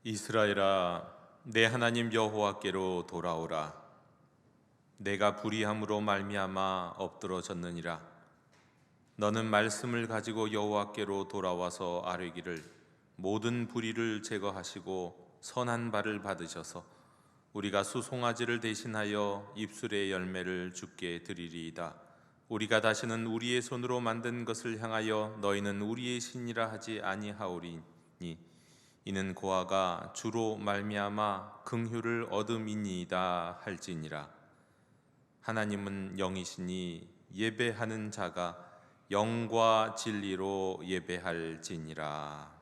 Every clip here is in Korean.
이스라엘아, 내 하나님 여호와께로 돌아오라. 내가 불의함으로 말미암아 엎드러졌느니라. 너는 말씀을 가지고 여호와께로 돌아와서 아뢰기를, 모든 불의를 제거하시고 선한 발을 받으셔서 우리가 수송아지를 대신하여 입술의 열매를 주께 드리리이다. 우리가 다시는 우리의 손으로 만든 것을 향하여 너희는 우리의 신이라 하지 아니하오리니 이는 고아가 주로 말미암아 긍휼을 얻음이니이다 할지니라. 하나님은 영이시니 예배하는 자가 영과 진리로 예배할지니라.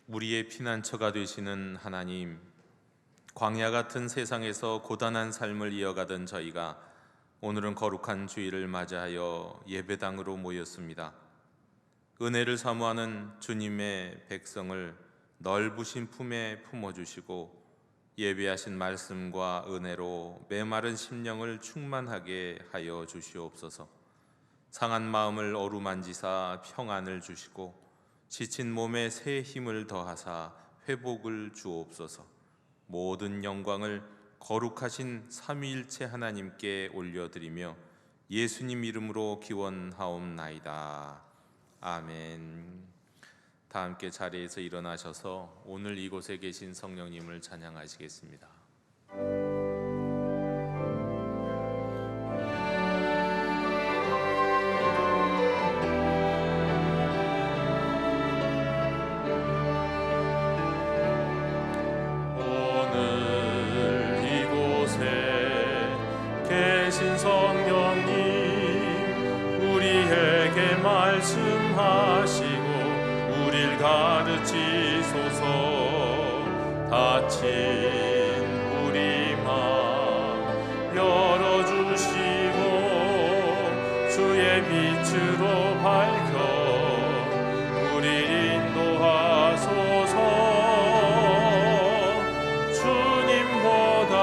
우리의 피난처가 되시는 하나님, 광야 같은 세상에서 고단한 삶을 이어가던 저희가 오늘은 거룩한 주일을 맞이하여 예배당으로 모였습니다. 은혜를 사모하는 주님의 백성을 넓으신 품에 품어주시고 예배하신 말씀과 은혜로 메마른 심령을 충만하게 하여 주시옵소서. 상한 마음을 어루만지사 평안을 주시고 지친 몸에 새 힘을 더하사 회복을 주옵소서. 모든 영광을 거룩하신 삼위일체 하나님께 올려드리며 예수님 이름으로 기원하옵나이다. 아멘. 다 함께 자리에서 일어나셔서 오늘 이곳에 계신 성령님을 찬양하시겠습니다. 계신 성령님, 우리에게 말씀하시고 우릴 가르치소서. 닫힌 우리 마음 열어주시고 주의 빛으로 밝혀 우릴 인도하소서. 주님보다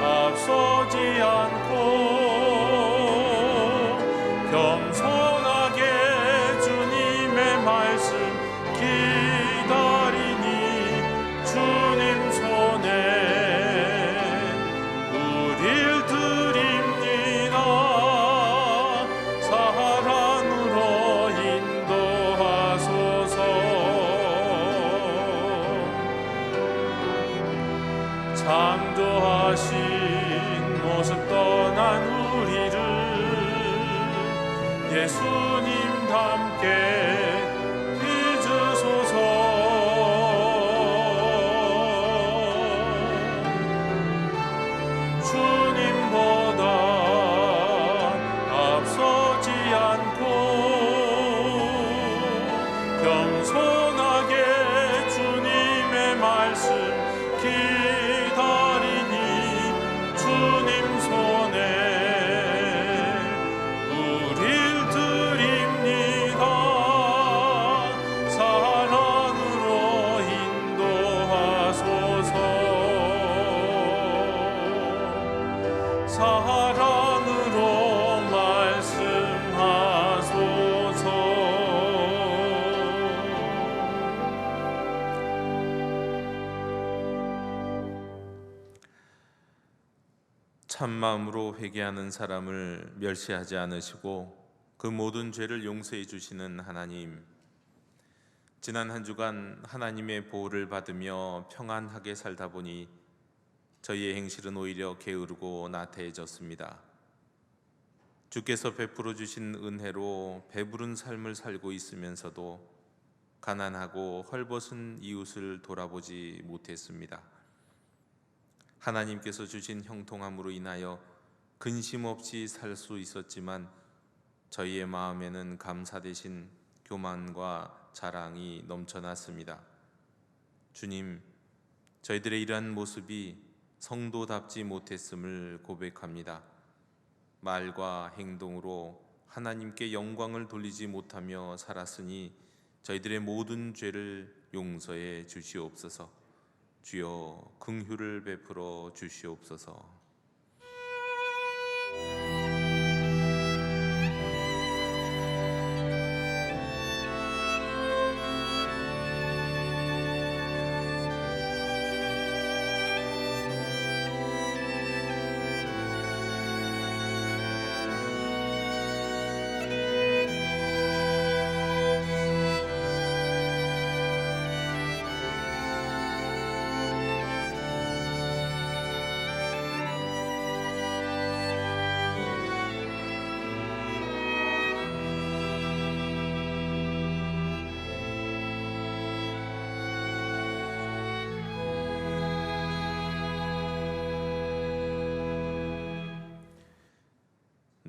앞서지 않고 겸손하게 주님의 말씀 기다리니 주님 손에 우릴 드립니다. 사랑으로 인도하소서. 창조하신 모습 떠난 우리를 예수님 닮게 빚으소서. 주님보다 앞서지 않고 겸손하게 주님의 말씀 기다리니 주님 손에 우릴 드립니다. 사랑으로 인도하소서. 사랑으로 말씀하소서. 참마음으로 회개하는 사람을 멸시하지 않으시고 그 모든 죄를 용서해 주시는 하나님, 지난 한 주간 하나님의 보호를 받으며 평안하게 살다 보니 저희의 행실은 오히려 게으르고 나태해졌습니다. 주께서 베풀어 주신 은혜로 배부른 삶을 살고 있으면서도 가난하고 헐벗은 이웃을 돌아보지 못했습니다. 하나님께서 주신 형통함으로 인하여 근심 없이 살 수 있었지만 저희의 마음에는 감사 대신 교만과 자랑이 넘쳐났습니다. 주님, 저희들의 이러한 모습이 성도답지 못했음을 고백합니다. 말과 행동으로 하나님께 영광을 돌리지 못하며 살았으니 저희들의 모든 죄를 용서해 주시옵소서. 주여 긍휼을 베풀어 주시옵소서.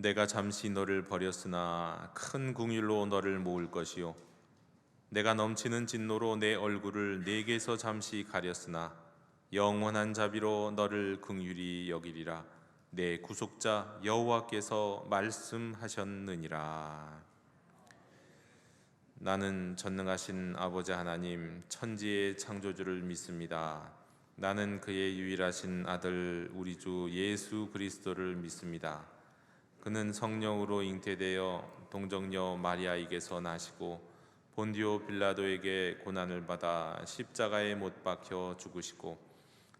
내가 잠시 너를 버렸으나 큰 궁휼로 너를 모을 것이요 내가 넘치는 진노로 내 얼굴을 내게서 잠시 가렸으나 영원한 자비로 너를 긍휼히 여기리라. 내 구속자 여호와께서 말씀하셨느니라. 나는 전능하신 아버지 하나님 천지의 창조주를 믿습니다. 나는 그의 유일하신 아들 우리 주 예수 그리스도를 믿습니다. 그는 성령으로 잉태되어 동정녀 마리아에게서 나시고 본디오 빌라도에게 고난을 받아 십자가에 못 박혀 죽으시고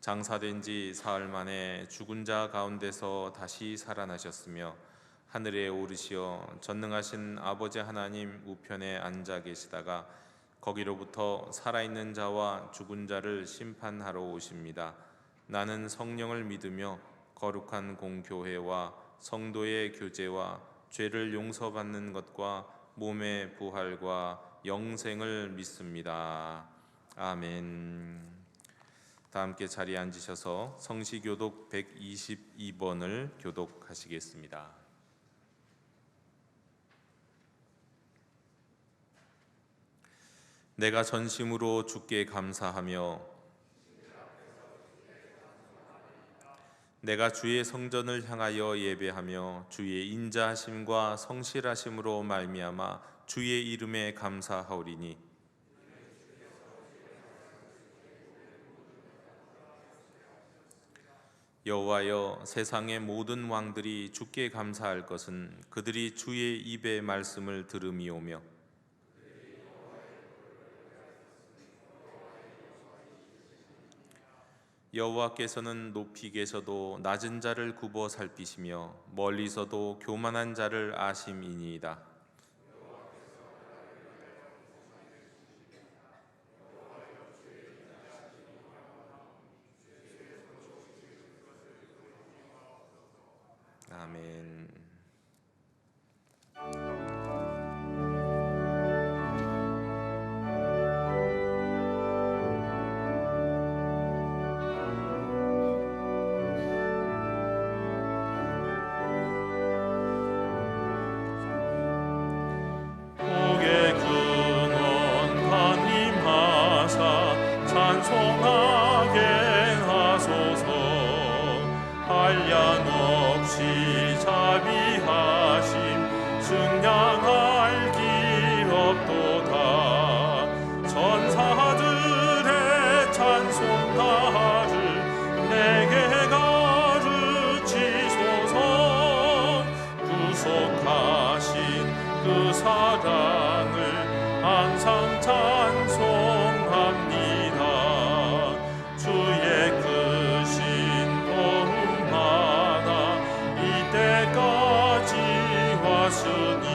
장사된 지 사흘 만에 죽은 자 가운데서 다시 살아나셨으며 하늘에 오르시어 전능하신 아버지 하나님 우편에 앉아 계시다가 거기로부터 살아있는 자와 죽은 자를 심판하러 오십니다. 나는 성령을 믿으며 거룩한 공교회와 성도의 교제와 죄를 용서받는 것과 몸의 부활과 영생을 믿습니다. 아멘. 다 함께 자리에 앉으셔서 성시교독 122번을 교독하시겠습니다. 내가 전심으로 주께 감사하며 내가 주의 성전을 향하여 예배하며 주의 인자하심과 성실하심으로 말미암아 주의 이름에 감사하오리니 여호와여 세상의 모든 왕들이 주께 감사할 것은 그들이 주의 입의 말씀을 들음이오며 여호와께서는 높이 계셔도 낮은 자를 굽어 살피시며 멀리서도 교만한 자를 아심이니이다. 아멘. 복의 근원 하님하사 찬송하게 하소서. 한량없이 자비하심 승량할 길 없도다. 전사들의 찬송가를 내게 가르치소서. 구속하신 그 사랑을 항상 찬송합니다. 주의 크신 도움 많아 이때까지 왔으니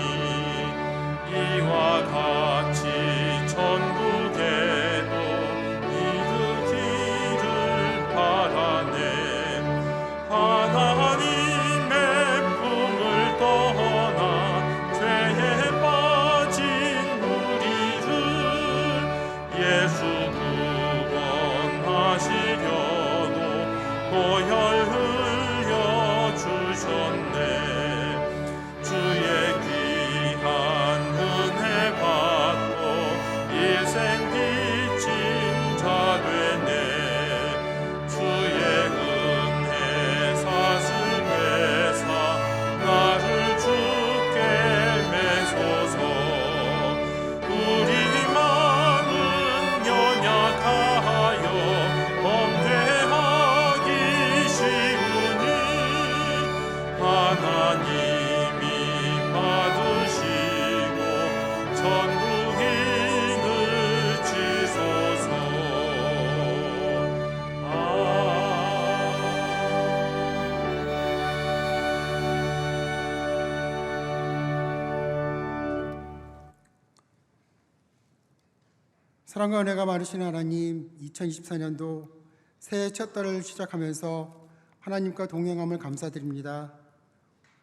사랑과 은혜가 많으신 하나님, 2024년도 새해 첫 달을 시작하면서 하나님과 동행함을 감사드립니다.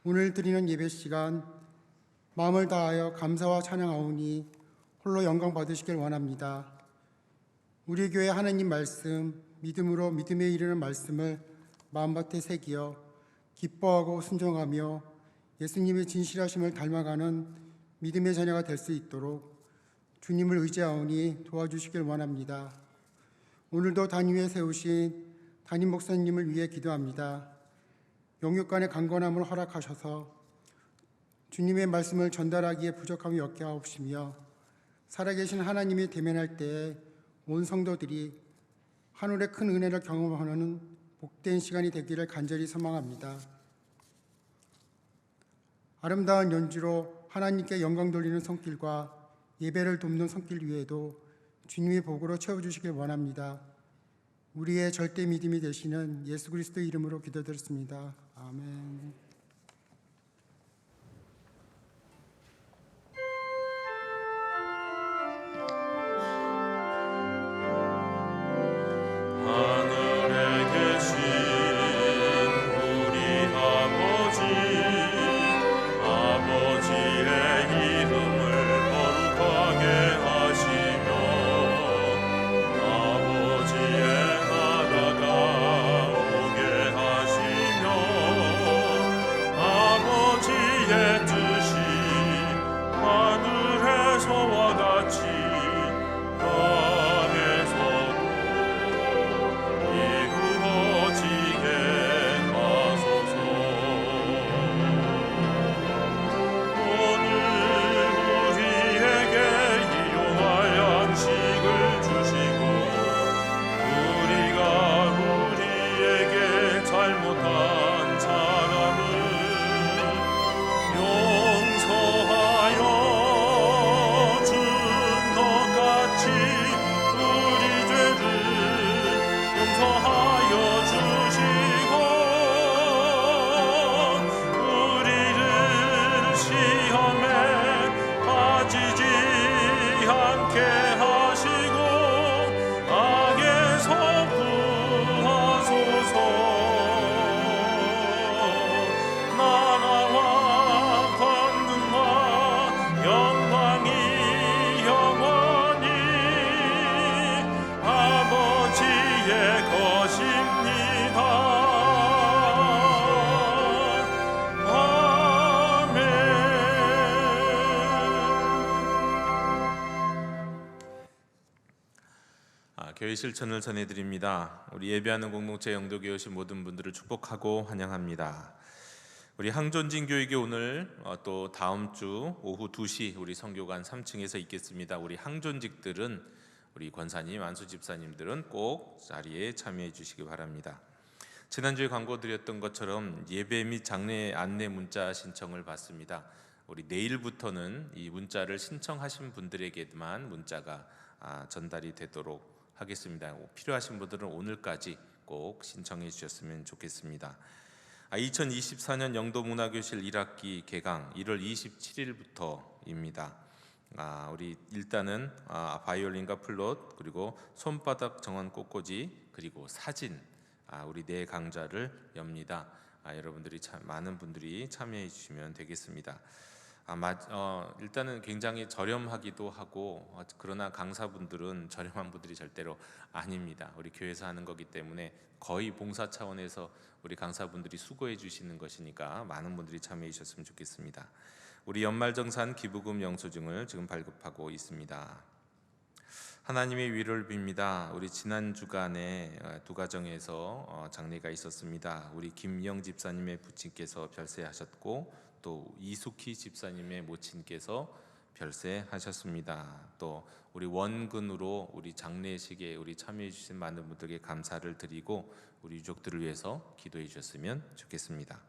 오늘 드리는 예배 시간 마음을 다하여 감사와 찬양하오니 홀로 영광 받으시길 원합니다. 우리 교회 하나님 말씀, 믿음으로 믿음에 이르는 말씀을 마음밭에 새기어 기뻐하고 순종하며 예수님의 진실하심을 닮아가는 믿음의 자녀가 될 수 있도록 주님을 의지하오니 도와주시길 원합니다. 오늘도 담임에 세우신 담임 목사님을 위해 기도합니다. 영육간의 강건함을 허락하셔서 주님의 말씀을 전달하기에 부족함이 없게 하옵시며 살아계신 하나님이 대면할 때에 온 성도들이 하늘의 큰 은혜를 경험하는 복된 시간이 되기를 간절히 소망합니다. 아름다운 연주로 하나님께 영광 돌리는 손길과 예배를 돕는 손길 위에도 주님의 복으로 채워주시길 원합니다. 우리의 절대 믿음이 되시는 예수 그리스도의 이름으로 기도드렸습니다. 아멘. 하늘에 계신 우리 아버지의 이름을 거룩하게 하시며 아버지의 나라가 오게 하시며 아버지의 뜻이 하늘에서와 같이 땅에서도 이루어지게 하소서. 오늘 우리에게 일용할 양식을 주시고 우리가 우리에게 잘못한 사람을 용서하여 준 것 같이 우리 죄를 용서하여 주시고 우리를 시험에 빠지지 않게 하시고 악에서 구하소서. 나라와 권능과 영광이 영원히 아버지의 것입니다. 아멘. 교회 실천을 전해드립니다. 우리 예배하는 공동체 영도교회 오신 모든 분들을 축복하고 환영합니다. 우리 항존진 교육이 오늘 또 다음 주 오후 2시 우리 성교관 3층에서 있겠습니다. 우리 항존직들은 우리 권사님, 안수 집사님들은 꼭 자리에 참여해 주시기 바랍니다. 지난주에 광고 드렸던 것처럼 예배 및 장례 안내 문자 신청을 받습니다. 우리 내일부터는 이 문자를 신청하신 분들에게만 문자가 전달이 되도록 하겠습니다. 필요하신 분들은 오늘까지 꼭 신청해 주셨으면 좋겠습니다. 2024년 영도문화교실 1학기 개강 1월 27일부터입니다. 우리 일단은 바이올린과 플룻 그리고 손바닥 정원 꽃꽂이 그리고 사진 우리 네 강좌를 엽니다. 여러분들이 많은 분들이 참여해 주시면 되겠습니다. 일단은 굉장히 저렴하기도 하고 그러나 강사분들은 저렴한 분들이 절대로 아닙니다. 우리 교회에서 하는 거기 때문에 거의 봉사 차원에서 우리 강사분들이 수고해 주시는 것이니까 많은 분들이 참여해 주셨으면 좋겠습니다. 우리 연말정산 기부금 영수증을 지금 발급하고 있습니다. 하나님의 위로를 빕니다. 우리 지난 주간에 두 가정에서 장례가 있었습니다. 우리 김영 집사님의 부친께서 별세하셨고 또 이숙희 집사님의 모친께서 별세하셨습니다. 또 우리 원근으로 우리 장례식에 우리 참여해 주신 많은 분들께 감사를 드리고 우리 유족들을 위해서 기도해 주셨으면 좋겠습니다.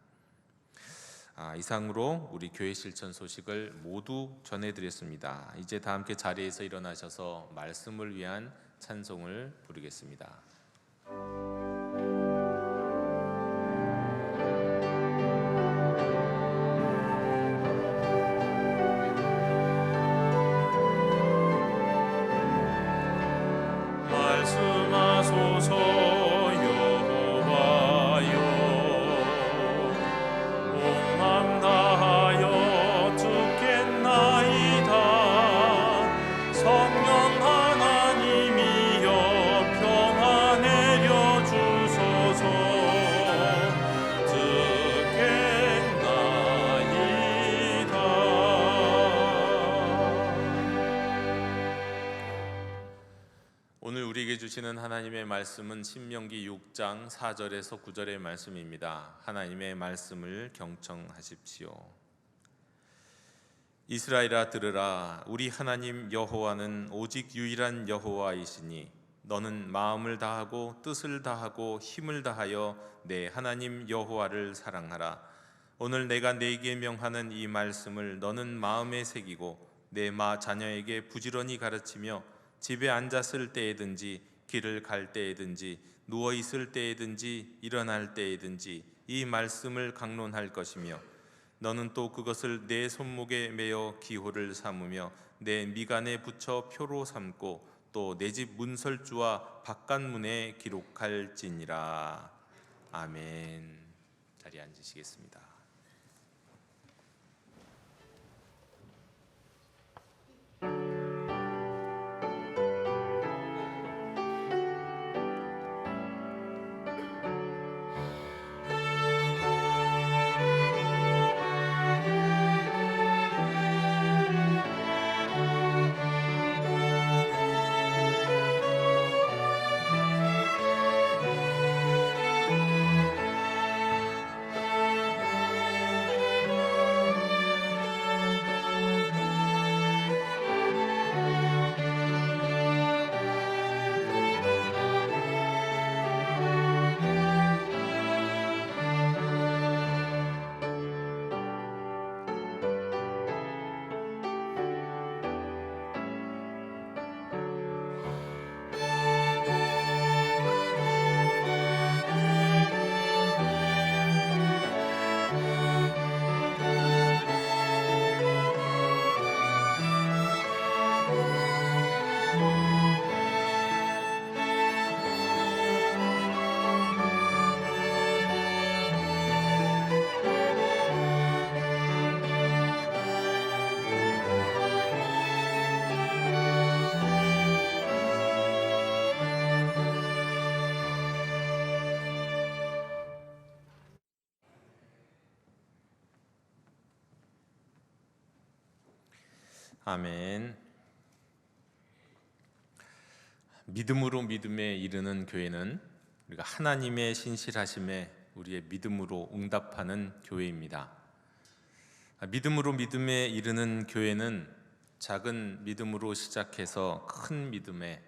이상으로 우리 교회 실천 소식을 모두 전해드렸습니다. 이제 다 함께 자리에서 일어나셔서 말씀을 위한 찬송을 부르겠습니다. 우리에게 주시는 하나님의 말씀은 신명기 6장 4절에서 9절의 말씀입니다. 하나님의 말씀을 경청하십시오. 이스라엘아 들으라. 우리 하나님 여호와는 오직 유일한 여호와이시니 너는 마음을 다하고 뜻을 다하고 힘을 다하여 내 하나님 여호와를 사랑하라. 오늘 내가 네게 명하는 이 말씀을 너는 마음에 새기고 내 자녀에게 부지런히 가르치며 집에 앉았을 때에든지 길을 갈 때에든지 누워 있을 때에든지 일어날 때에든지 이 말씀을 강론할 것이며 너는 또 그것을 내 손목에 매어 기호를 삼으며 내 미간에 붙여 표로 삼고 또 내 집 문설주와 바깥문에 기록할지니라. 아멘. 자리에 앉으시겠습니다. 아멘. 믿음으로 믿음에 이르는 교회는 우리가 하나님의 신실하심에 우리의 믿음으로 응답하는 교회입니다. 믿음으로 믿음에 이르는 교회는 작은 믿음으로 시작해서 큰 믿음에,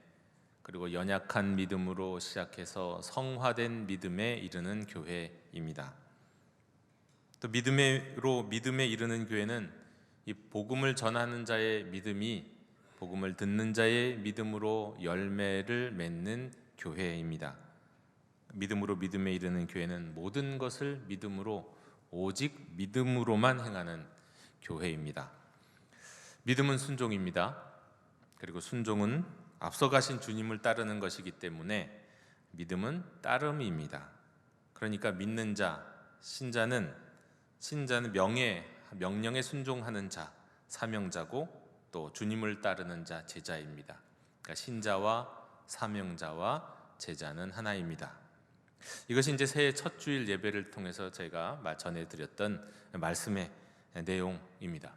그리고 연약한 믿음으로 시작해서 성화된 믿음에 이르는 교회입니다. 또 믿음으로 믿음에 이르는 교회는 이 복음을 전하는 자의 믿음이 복음을 듣는 자의 믿음으로 열매를 맺는 교회입니다. 믿음으로 믿음에 이르는 교회는 모든 것을 믿음으로, 오직 믿음으로만 행하는 교회입니다. 믿음은 순종입니다. 그리고 순종은 앞서가신 주님을 따르는 것이기 때문에 믿음은 따름입니다. 그러니까 믿는 자, 신자는 명령에 순종하는 자, 사명자고 또 주님을 따르는 자, 제자입니다. 그러니까 신자와 사명자와 제자는 하나입니다. 이것이 이제 새해 첫 주일 예배를 통해서 제가 전해드렸던 말씀의 내용입니다.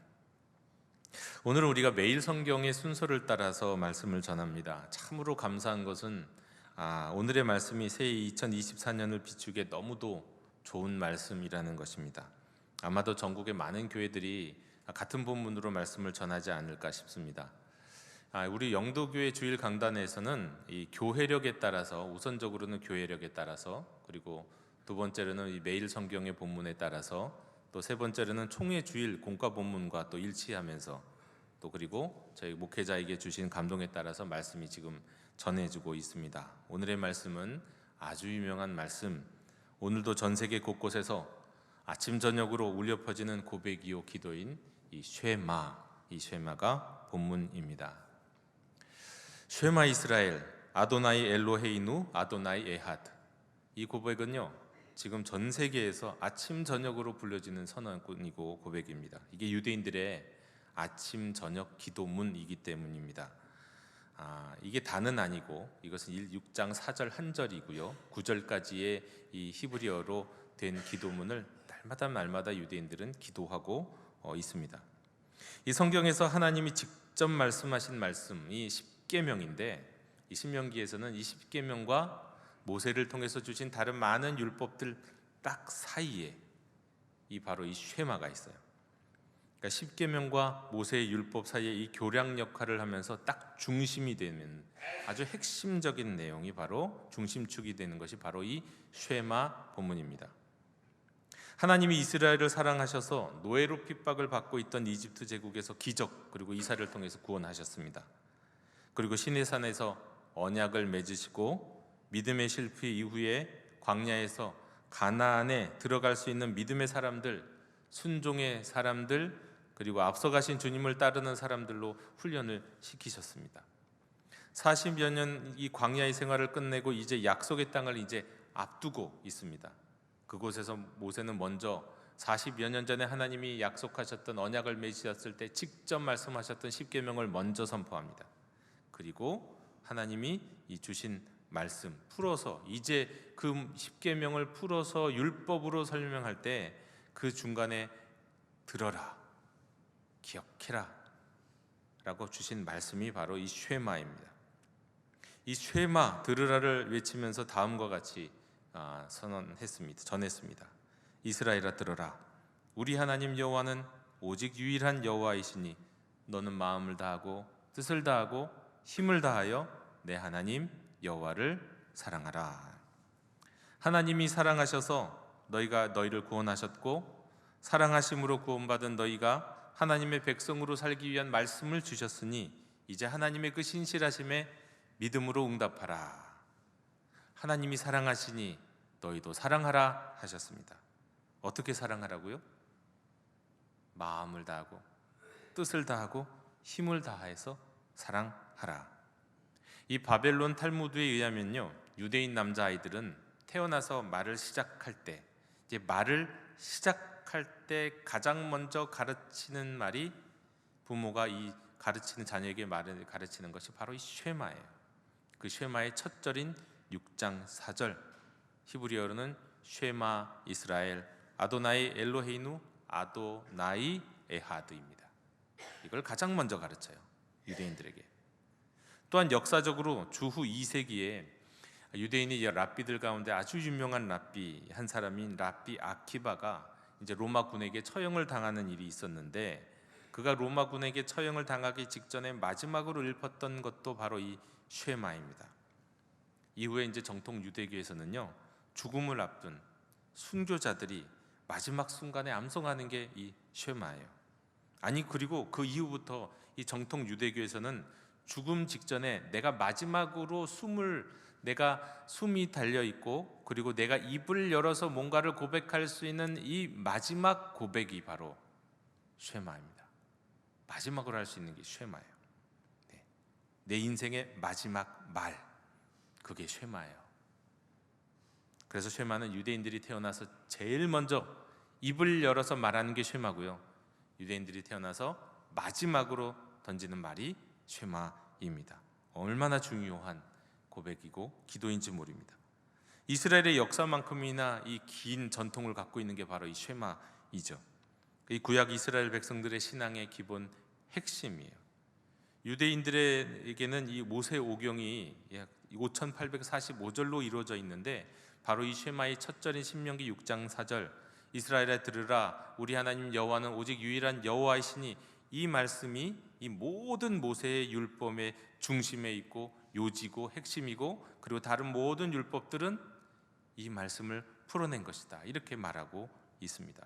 오늘은 우리가 매일 성경의 순서를 따라서 말씀을 전합니다. 참으로 감사한 것은 오늘의 말씀이 새해 2024년을 비추기에 너무도 좋은 말씀이라는 것입니다. 아마도 전국의 많은 교회들이 같은 본문으로 말씀을 전하지 않을까 싶습니다. 우리 영도교회 주일 강단에서는 이 교회력에 따라서, 우선적으로는 교회력에 따라서, 그리고 두 번째로는 이 매일 성경의 본문에 따라서, 또 세 번째로는 총회 주일 공과 본문과 또 일치하면서, 또 그리고 저희 목회자에게 주신 감동에 따라서 말씀이 지금 전해지고 있습니다. 오늘의 말씀은 아주 유명한 말씀, 오늘도 전 세계 곳곳에서 아침 저녁으로 울려 퍼지는 고백이요 기도인 이 쉐마가 본문입니다. 쉐마 이스라엘 아도나이 엘로헤이누 아도나이 에하드. 이 고백은요, 지금 전 세계에서 아침 저녁으로 불려지는 선언이고 고백입니다. 이게 유대인들의 아침 저녁 기도문이기 때문입니다. 이게 다는 아니고 이것은 6장 4절 한 절이고요, 9절까지의 이 히브리어로 된 기도문을 날마다 유대인들은 기도하고 있습니다. 이 성경에서 하나님이 직접 말씀하신 말씀이 십계명인데, 이 신명기에서는 이 십계명과 모세를 통해서 주신 다른 많은 율법들 딱 사이에 바로 이 쉐마가 있어요. 그러니까 십계명과 모세의 율법 사이에 이 교량 역할을 하면서 딱 중심이 되는 아주 핵심적인 내용이 바로 중심축이 되는 것이 바로 이 쉐마 본문입니다. 하나님이 이스라엘을 사랑하셔서 노예로 핍박을 받고 있던 이집트 제국에서 기적 그리고 이사를 통해서 구원하셨습니다. 그리고 시내산에서 언약을 맺으시고 믿음의 실패 이후에 광야에서 가나안에 들어갈 수 있는 믿음의 사람들, 순종의 사람들, 그리고 앞서가신 주님을 따르는 사람들로 훈련을 시키셨습니다. 40여 년 이 광야의 생활을 끝내고 이제 약속의 땅을 이제 앞두고 있습니다. 그곳에서 모세는 먼저 40여 년 전에 하나님이 약속하셨던 언약을 맺으셨을 때 직접 말씀하셨던 십계명을 먼저 선포합니다. 그리고 하나님이 이 주신 말씀 풀어서 이제 그 십계명을 풀어서 율법으로 설명할 때 그 중간에 들어라, 기억해라 라고 주신 말씀이 바로 이 쉐마입니다. 이 쉐마 들으라를 외치면서 다음과 같이 전했습니다. 이스라엘아 들어라, 우리 하나님 여호와는 오직 유일한 여호와이시니 너는 마음을 다하고 뜻을 다하고 힘을 다하여 내 하나님 여호와를 사랑하라. 하나님이 사랑하셔서 너희를 구원하셨고 사랑하심으로 구원받은 너희가 하나님의 백성으로 살기 위한 말씀을 주셨으니 이제 하나님의 그 신실하심에 믿음으로 응답하라. 하나님이 사랑하시니 너희도 사랑하라 하셨습니다. 어떻게 사랑하라고요? 마음을 다하고 뜻을 다하고 힘을 다해서 사랑하라. 이 바벨론 탈무드에 의하면요, 유대인 남자아이들은 태어나서 말을 시작할 때 가장 먼저 가르치는 말이 부모가 이 가르치는 자녀에게 말을 가르치는 것이 바로 이 쉐마예요. 그 쉐마의 첫 절인 6장 4절, 히브리어로는 쉐마 이스라엘 아도나이 엘로헤이누 아도나이 에하드입니다. 이걸 가장 먼저 가르쳐요, 유대인들에게. 또한 역사적으로 주후 2세기에 유대인이 랍비들 가운데 아주 유명한 랍비 한 사람인 랍비 아키바가 이제 로마 군에게 처형을 당하는 일이 있었는데, 그가 로마 군에게 처형을 당하기 직전에 마지막으로 읊었던 것도 바로 이 쉐마입니다. 이후에 이제 정통 유대교에서는요, 죽음을 앞둔 순교자들이 마지막 순간에 암송하는 게 이 쉐마예요. 그리고 그 이후부터 이 정통 유대교에서는 죽음 직전에 내가 마지막으로 숨이 달려 있고, 그리고 내가 입을 열어서 뭔가를 고백할 수 있는 이 마지막 고백이 바로 쉐마입니다. 마지막으로 할 수 있는 게 쉐마예요. 내 인생의 마지막 말, 그게 쉐마예요. 그래서 쉐마는 유대인들이 태어나서 제일 먼저 입을 열어서 말하는 게 쉐마고요, 유대인들이 태어나서 마지막으로 던지는 말이 쉐마입니다. 얼마나 중요한 고백이고 기도인지 모릅니다. 이스라엘의 역사만큼이나 이 긴 전통을 갖고 있는 게 바로 이 쉐마이죠. 이 구약 이스라엘 백성들의 신앙의 기본 핵심이에요. 유대인들에게는 이 모세 오경이 약 5845절로 이루어져 있는데, 바로 이 쉐마의 첫 절인 신명기 6장 4절, 이스라엘아 들으라, 우리 하나님 여호와는 오직 유일한 여호와이시니, 이 말씀이 이 모든 모세의 율법의 중심에 있고 요지고 핵심이고, 그리고 다른 모든 율법들은 이 말씀을 풀어낸 것이다, 이렇게 말하고 있습니다.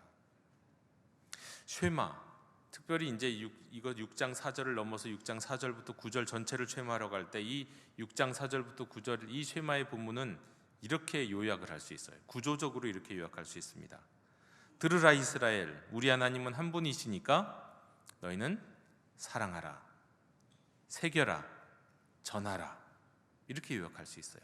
쉐마, 특별히 이제 이거 6장 4절을 넘어서 6장 4절부터 9절 전체를 쉐마라고 할 때 이 6장 4절부터 9절 이 쉐마의 본문은 이렇게 요약을 할 수 있어요. 구조적으로 이렇게 요약할 수 있습니다. 들으라 이스라엘, 우리 하나님은 한 분이시니까 너희는 사랑하라, 새겨라, 전하라, 이렇게 요약할 수 있어요.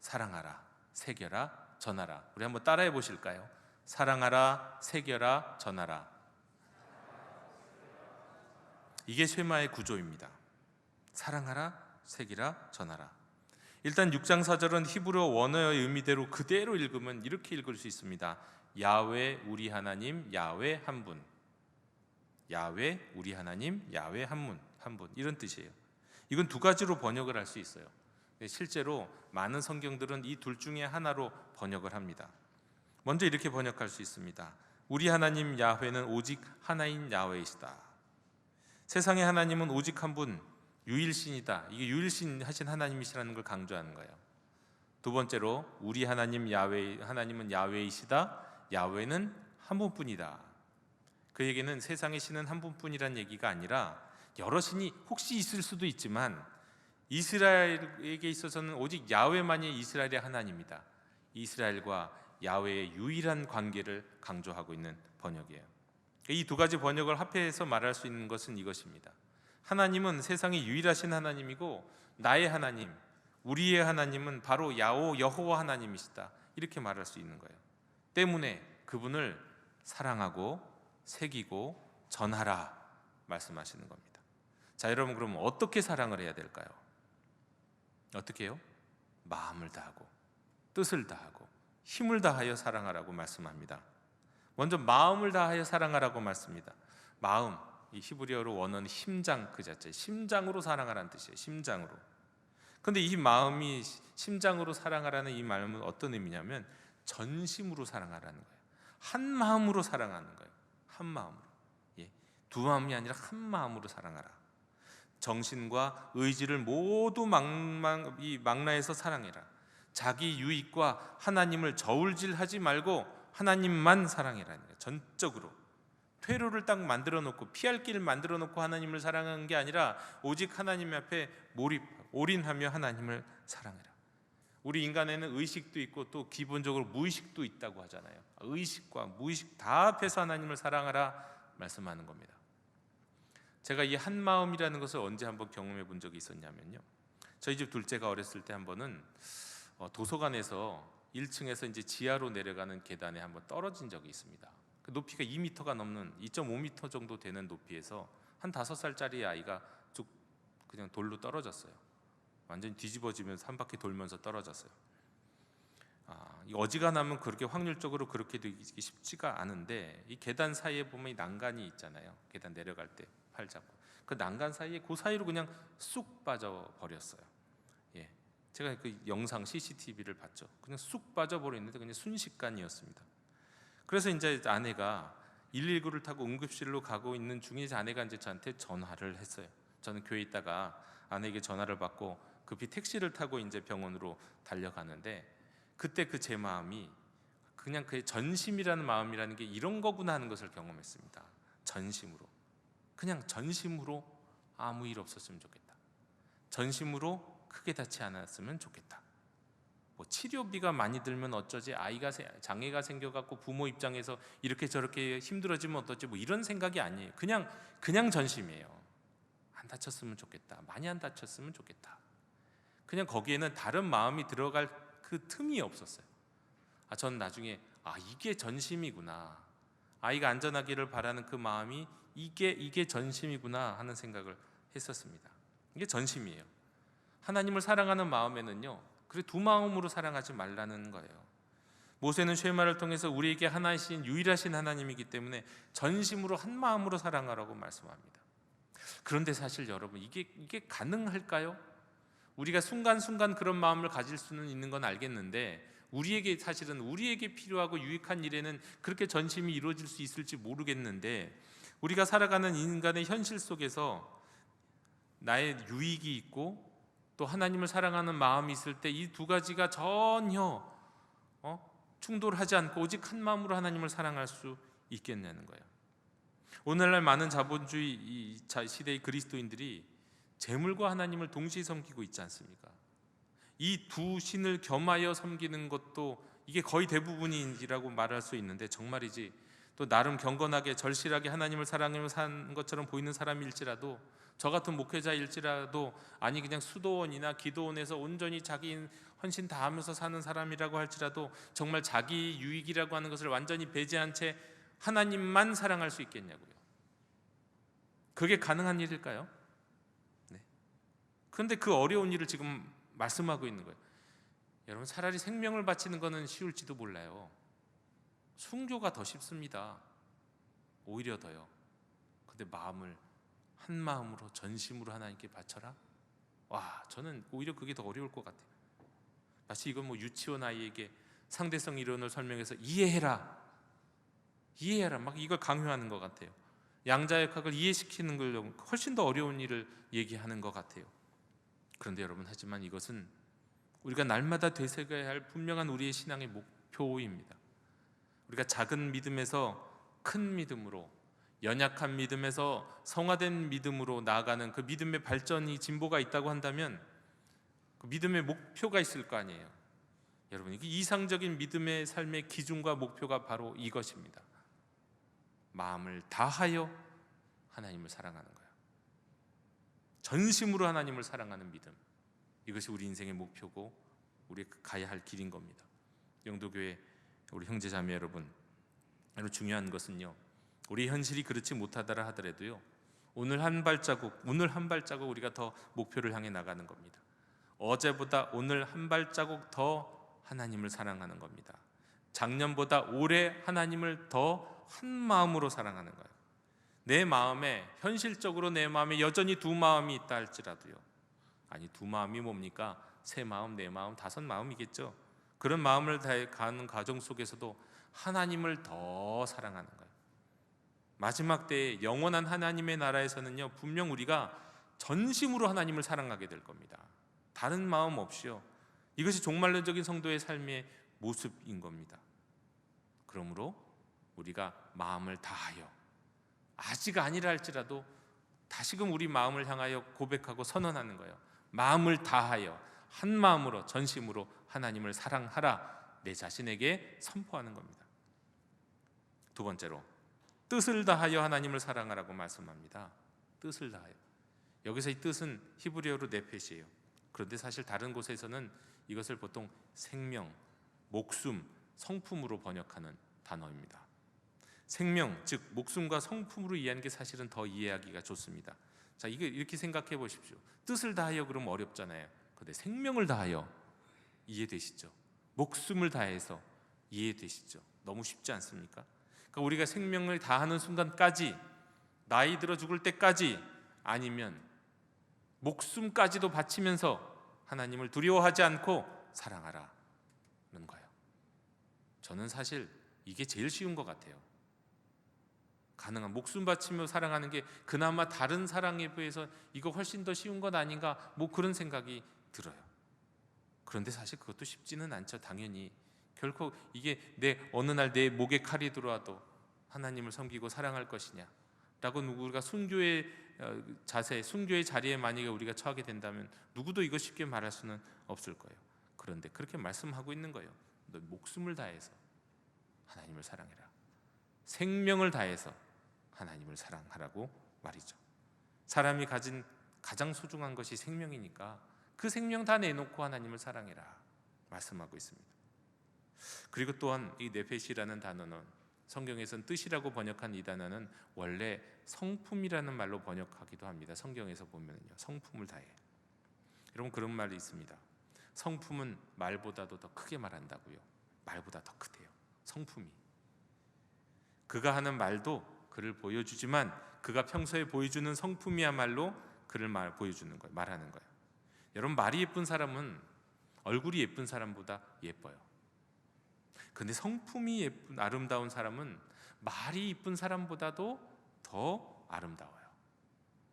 사랑하라, 새겨라, 전하라. 우리 한번 따라해 보실까요? 사랑하라, 새겨라, 전하라. 이게 쉐마의 구조입니다. 사랑하라, 새기라, 전하라. 일단 6장 4절은 히브리어 원어의 의미대로 그대로 읽으면 이렇게 읽을 수 있습니다. 야훼 우리 하나님, 야훼 한 분. 야훼 우리 하나님, 야훼 한 분, 이런 뜻이에요. 이건 두 가지로 번역을 할 수 있어요. 실제로 많은 성경들은 이 둘 중에 하나로 번역을 합니다. 먼저 이렇게 번역할 수 있습니다. 우리 하나님 야훼는 오직 하나인 야훼이시다. 세상의 하나님은 오직 한 분, 유일신이다. 이게 유일신 하신 하나님이시라는 걸 강조하는 거예요. 두 번째로 우리 하나님 야훼, 하나님은 야훼이시다. 야훼는 한 분뿐이다. 그 얘기는 세상의 신은 한 분뿐이란 얘기가 아니라 여러 신이 혹시 있을 수도 있지만 이스라엘에게 있어서는 오직 야훼만이 이스라엘의 하나님이다. 이스라엘과 야훼의 유일한 관계를 강조하고 있는 번역이에요. 이 두 가지 번역을 합해서 말할 수 있는 것은 이것입니다. 하나님은 세상의 유일하신 하나님이고 나의 하나님, 우리의 하나님은 바로 여호와 하나님이시다. 이렇게 말할 수 있는 거예요. 때문에 그분을 사랑하고 새기고 전하라 말씀하시는 겁니다. 자, 여러분, 그럼 어떻게 사랑을 해야 될까요? 어떻게 해요? 마음을 다하고 뜻을 다하고 힘을 다하여 사랑하라고 말씀합니다. 먼저 마음을 다하여 사랑하라고 말씀합니다. 마음, 이 히브리어로 원어는 심장, 그 자체 심장으로 사랑하라는 뜻이에요. 심장으로. 근데 이 마음이 심장으로 사랑하라는 이 말은 어떤 의미냐면 전심으로 사랑하라는 거예요. 한 마음으로 사랑하는 거예요. 한 마음으로. 두 마음이 아니라 한 마음으로 사랑하라. 정신과 의지를 모두 망라해서 사랑해라. 자기 유익과 하나님을 저울질하지 말고 하나님만 사랑해라는 거예요. 전적으로. 퇴로를 딱 만들어 놓고 피할 길을 만들어 놓고 하나님을 사랑하는 게 아니라 오직 하나님 앞에 올인하며 하나님을 사랑해라. 우리 인간에는 의식도 있고 또 기본적으로 무의식도 있다고 하잖아요. 의식과 무의식 다 합해서 하나님을 사랑하라 말씀하는 겁니다. 제가 이 한 마음이라는 것을 언제 한번 경험해 본 적이 있었냐면요. 저희 집 둘째가 어렸을 때 한 번은 도서관에서 1층에서 이제 지하로 내려가는 계단에 한번 떨어진 적이 있습니다. 그 높이가 2m가 넘는 2.5m 정도 되는 높이에서 한 5살짜리 아이가 쭉 그냥 돌로 떨어졌어요. 완전히 뒤집어지면서 한 바퀴 돌면서 떨어졌어요. 이 어지간하면 그렇게 확률적으로 그렇게 되기 쉽지가 않은데 이 계단 사이에 보면 이 난간이 있잖아요. 계단 내려갈 때 팔 잡고 그 난간 사이에 그 사이로 그냥 쑥 빠져 버렸어요. 제가 그 영상 CCTV를 봤죠. 그냥 쑥 빠져 버렸는데 그냥 순식간이었습니다. 그래서 이제 아내가 119를 타고 응급실로 가고 있는 중에 아내가 이제 저한테 전화를 했어요. 저는 교회에 있다가 아내에게 전화를 받고 급히 택시를 타고 이제 병원으로 달려가는데 그때 그 제 마음이 그냥 그 전심이라는 마음이라는 게 이런 거구나 하는 것을 경험했습니다. 전심으로. 그냥 전심으로 아무 일 없었으면 좋겠다. 전심으로 크게 다치지 않았으면 좋겠다. 뭐 치료비가 많이 들면 어쩌지, 아이가 장애가 생겨갖고 부모 입장에서 이렇게 저렇게 힘들어지면 어쩌지, 뭐 이런 생각이 아니에요. 그냥 전심이에요. 안 다쳤으면 좋겠다. 많이 안 다쳤으면 좋겠다. 그냥 거기에는 다른 마음이 들어갈 그 틈이 없었어요. 전 나중에 이게 전심이구나. 아이가 안전하기를 바라는 그 마음이 이게 전심이구나 하는 생각을 했었습니다. 이게 전심이에요. 하나님을 사랑하는 마음에는요, 그래 두 마음으로 사랑하지 말라는 거예요. 모세는 쉐마를 통해서 우리에게 하나이신 유일하신 하나님이기 때문에 전심으로 한 마음으로 사랑하라고 말씀합니다. 그런데 사실 여러분 이게 가능할까요? 우리가 순간순간 그런 마음을 가질 수는 있는 건 알겠는데 사실은 우리에게 필요하고 유익한 일에는 그렇게 전심이 이루어질 수 있을지 모르겠는데 우리가 살아가는 인간의 현실 속에서 나의 유익이 있고 또 하나님을 사랑하는 마음이 있을 때 이 두 가지가 전혀 충돌하지 않고 오직 한 마음으로 하나님을 사랑할 수 있겠냐는 거예요. 오늘날 많은 자본주의 시대의 그리스도인들이 재물과 하나님을 동시에 섬기고 있지 않습니까? 이 두 신을 겸하여 섬기는 것도 이게 거의 대부분이라고 말할 수 있는데 정말이지 또 나름 경건하게 절실하게 하나님을 사랑하며 사는 것처럼 보이는 사람일지라도 저 같은 목회자일지라도 아니 그냥 수도원이나 기도원에서 온전히 자기 헌신 다하면서 사는 사람이라고 할지라도 정말 자기 유익이라고 하는 것을 완전히 배제한 채 하나님만 사랑할 수 있겠냐고요. 그게 가능한 일일까요? 네. 그런데 그 어려운 일을 지금 말씀하고 있는 거예요. 여러분 차라리 생명을 바치는 것은 쉬울지도 몰라요. 순교가 더 쉽습니다. 오히려 더요. 근데 마음을 한 마음으로 전심으로 하나님께 바쳐라. 저는 오히려 그게 더 어려울 것 같아요. 마치 이건 뭐 유치원 아이에게 상대성 이론을 설명해서 이해해라 막 이걸 강요하는 것 같아요. 양자역학을 이해시키는 걸 훨씬 더 어려운 일을 얘기하는 것 같아요. 그런데 여러분, 하지만 이것은 우리가 날마다 되새겨야 할 분명한 우리의 신앙의 목표입니다. 우리가 작은 믿음에서 큰 믿음으로, 연약한 믿음에서 성화된 믿음으로 나아가는 그 믿음의 발전이, 진보가 있다고 한다면 그 믿음의 목표가 있을 거 아니에요. 여러분, 이게 이상적인 믿음의 삶의 기준과 목표가 바로 이것입니다. 마음을 다하여 하나님을 사랑하는 거예요. 전심으로 하나님을 사랑하는 믿음, 이것이 우리 인생의 목표고 우리 가야 할 길인 겁니다. 영도교회 우리 형제자매 여러분, 중요한 것은요, 우리 현실이 그렇지 못하더라 하더라도요, 오늘 한 발자국 우리가 더 목표를 향해 나가는 겁니다. 어제보다 오늘 한 발자국 더 하나님을 사랑하는 겁니다. 작년보다 올해 하나님을 더 한 마음으로 사랑하는 거예요. 내 마음에, 현실적으로 내 마음에 여전히 두 마음이 있다 할지라도요, 아니 두 마음이 뭡니까? 세 마음, 네 마음, 다섯 마음이겠죠. 그런 마음을 다해 가는 과정 속에서도 하나님을 더 사랑하는 거예요. 마지막 때에 영원한 하나님의 나라에서는요, 분명 우리가 전심으로 하나님을 사랑하게 될 겁니다. 다른 마음 없이요. 이것이 종말론적인 성도의 삶의 모습인 겁니다. 그러므로 우리가 마음을 다하여, 아직 아니라 할지라도 다시금 우리 마음을 향하여 고백하고 선언하는 거예요. 마음을 다하여 한 마음으로 전심으로 하나님을 사랑하라, 내 자신에게 선포하는 겁니다. 두 번째로, 뜻을 다하여 하나님을 사랑하라고 말씀합니다. 뜻을 다하여. 여기서 이 뜻은 히브리어로 네펫이에요. 그런데 사실 다른 곳에서는 이것을 보통 생명, 목숨, 성품으로 번역하는 단어입니다. 생명, 즉 목숨과 성품으로 이해하는 게 사실은 더 이해하기가 좋습니다. 자, 이게 이렇게 생각해 보십시오. 뜻을 다하여 그러면 어렵잖아요. 그런데 생명을 다하여 이해되시죠? 목숨을 다해서 이해되시죠? 너무 쉽지 않습니까? 그러니까 우리가 생명을 다하는 순간까지, 나이 들어 죽을 때까지, 아니면 목숨까지도 바치면서 하나님을 두려워하지 않고 사랑하라는 거예요. 저는 사실 이게 제일 쉬운 것 같아요. 가능한 목숨 바치며 사랑하는 게 그나마 다른 사랑에 비해서 이거 훨씬 더 쉬운 것 아닌가, 뭐 그런 생각이 들어요. 그런데 사실 그것도 쉽지는 않죠. 당연히 결코 이게 어느 날 내 목에 칼이 들어와도 하나님을 섬기고 사랑할 것이냐 라고 우리가 순교의 자세, 순교의 자리에 만약에 우리가 처하게 된다면 누구도 이거 쉽게 말할 수는 없을 거예요. 그런데 그렇게 말씀하고 있는 거예요. 너 목숨을 다해서 하나님을 사랑해라, 생명을 다해서 하나님을 사랑하라고 말이죠. 사람이 가진 가장 소중한 것이 생명이니까 그 생명 다 내놓고 하나님을 사랑해라 말씀하고 있습니다. 그리고 또한 이 네펫이라는 단어는, 성경에서는 뜻이라고 번역한 이 단어는 원래 성품이라는 말로 번역하기도 합니다. 성경에서 보면요, 성품을 다해. 여러분, 그런 말이 있습니다. 성품은 말보다도 더 크게 말한다고요. 말보다 더 크대요, 성품이. 그가 하는 말도 그를 보여주지만 그가 평소에 보여주는 성품이야말로 그를 보여주는 거예요, 말하는 거예요. 여러분, 말이 예쁜 사람은 얼굴이 예쁜 사람보다 예뻐요. 근데 성품이 예쁜, 아름다운 사람은 말이 예쁜 사람보다도 더 아름다워요.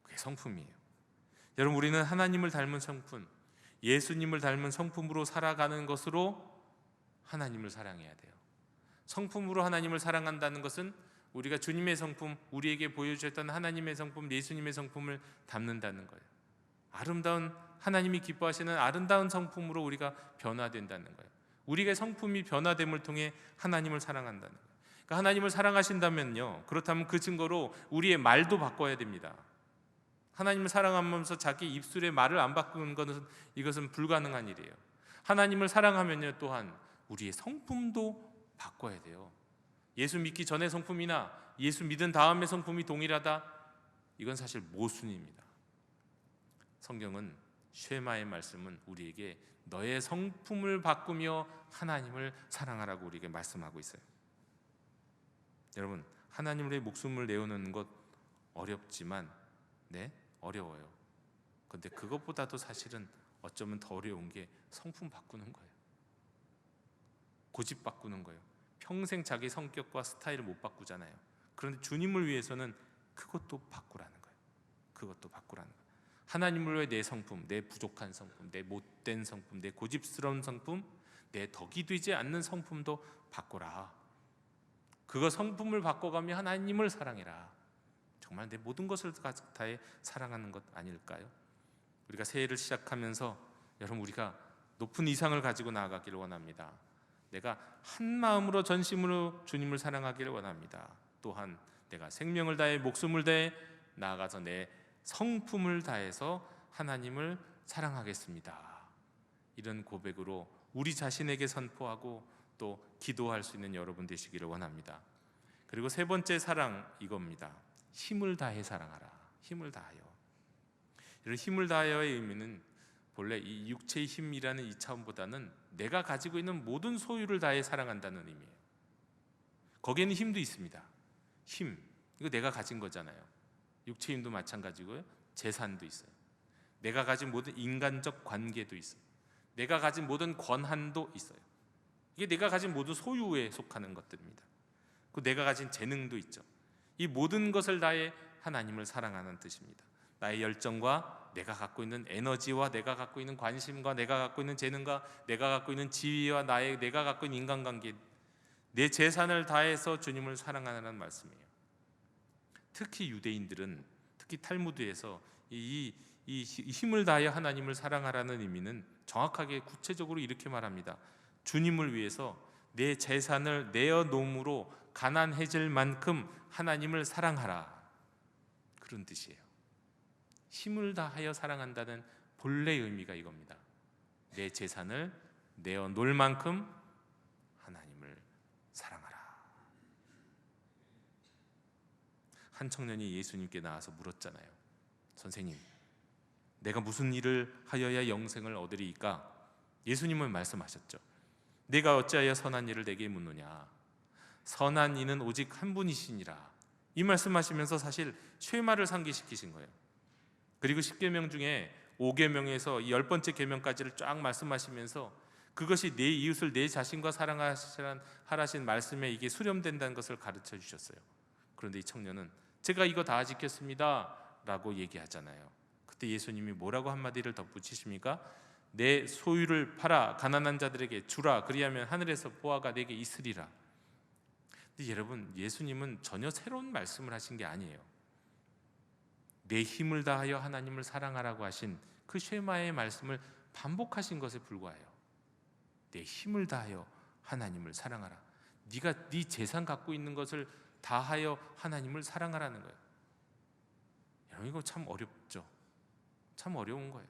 그게 성품이에요. 여러분, 우리는 하나님을 닮은 성품, 예수님을 닮은 성품으로 살아가는 것으로 하나님을 사랑해야 돼요. 성품으로 하나님을 사랑한다는 것은 우리가 주님의 성품, 우리에게 보여주셨던 하나님의 성품, 예수님의 성품을 담는다는 거예요. 아름다운, 하나님이 기뻐하시는 아름다운 성품으로 우리가 변화된다는 거예요. 우리의 성품이 변화됨을 통해 하나님을 사랑한다는 거예요. 그러니까 하나님을 사랑하신다면요, 그렇다면 그 증거로 우리의 말도 바꿔야 됩니다. 하나님을 사랑하면서 자기 입술의 말을 안 바꾸는 것은, 이것은 불가능한 일이에요. 하나님을 사랑하면요, 또한 우리의 성품도 바꿔야 돼요. 예수 믿기 전의 성품이나 예수 믿은 다음의 성품이 동일하다, 이건 사실 모순입니다. 성경은, 쉐마의 말씀은 우리에게 너의 성품을 바꾸며 하나님을 사랑하라고 우리에게 말씀하고 있어요. 여러분, 하나님의 목숨을 내어놓는 것 어렵지만, 어려워요. 근데 그것보다도 사실은 어쩌면 더 어려운 게 성품 바꾸는 거예요. 고집 바꾸는 거예요. 평생 자기 성격과 스타일을 못 바꾸잖아요. 그런데 주님을 위해서는 그것도 바꾸라는 거예요. 그것도 바꾸라는 거예요. 하나님을 위해 내 성품, 내 부족한 성품, 내 못된 성품, 내 고집스러운 성품, 내 덕이 되지 않는 성품도 바꾸라. 그거 성품을 바꿔가며 하나님을 사랑해라. 정말 내 모든 것을 다해 사랑하는 것 아닐까요? 우리가 새해를 시작하면서 여러분 우리가 높은 이상을 가지고 나아가기를 원합니다. 내가 한 마음으로 전심으로 주님을 사랑하기를 원합니다. 또한 내가 생명을 다해 목숨을 다해 나아가서 내 성품을 다해서 하나님을 사랑하겠습니다. 이런 고백으로 우리 자신에게 선포하고 또 기도할 수 있는 여러분 되시기를 원합니다. 그리고 세 번째 사랑 이겁니다. 힘을 다해 사랑하라. 힘을 다하여. 이런 힘을 다하여의 의미는 본래 이 육체의 힘이라는 이 차원보다는 내가 가지고 있는 모든 소유를 다해 사랑한다는 의미예요. 거기에는 힘도 있습니다. 힘, 이거 내가 가진 거잖아요. 육체 힘도 마찬가지고요. 재산도 있어요. 내가 가진 모든 인간적 관계도 있어요. 내가 가진 모든 권한도 있어요. 이게 내가 가진 모든 소유에 속하는 것들입니다. 그 내가 가진 재능도 있죠. 이 모든 것을 다해 하나님을 사랑하는 뜻입니다. 나의 열정과 내가 갖고 있는 에너지와 내가 갖고 있는 관심과 내가 갖고 있는 재능과 내가 갖고 있는 지위와 내가 갖고 있는 인간관계, 내 재산을 다해서 주님을 사랑하는 말씀이에요. 특히 유대인들은, 특히 탈무드에서 이 힘을 다하여 하나님을 사랑하라는 의미는 정확하게 구체적으로 이렇게 말합니다. 주님을 위해서 내 재산을 내어놓음으로 가난해질 만큼 하나님을 사랑하라. 그런 뜻이에요. 힘을 다하여 사랑한다는 본래의 의미가 이겁니다. 내 재산을 내어놓을 만큼 하나님을 사랑하라. 한 청년이 예수님께 나와서 물었잖아요. 선생님, 내가 무슨 일을 하여야 영생을 얻으리이까? 예수님은 말씀하셨죠. 내가 어찌하여 선한 일을 내게 묻느냐? 선한 이는 오직 한 분이시니라. 이 말씀하시면서 사실 쉐마를 상기시키신 거예요. 그리고 10계명 중에 5계명에서 이 10번째 계명까지를 쫙 말씀하시면서 그것이 내 이웃을 내 자신과 사랑하라신 말씀에 이게 수렴된다는 것을 가르쳐 주셨어요. 그런데 이 청년은 제가 이거 다 지켰습니다 라고 얘기하잖아요. 그때 예수님이 뭐라고 한마디를 덧붙이십니까? 내 소유를 팔아 가난한 자들에게 주라. 그리하면 하늘에서 보화가 내게 있으리라. 근데 여러분, 예수님은 전혀 새로운 말씀을 하신 게 아니에요. 내 힘을 다하여 하나님을 사랑하라고 하신 그 쉐마의 말씀을 반복하신 것에 불과해요. 내 힘을 다하여 하나님을 사랑하라. 네가 네 재산 갖고 있는 것을 다하여 하나님을 사랑하라는 거예요. 여러분, 이거 참 어렵죠. 참 어려운 거예요.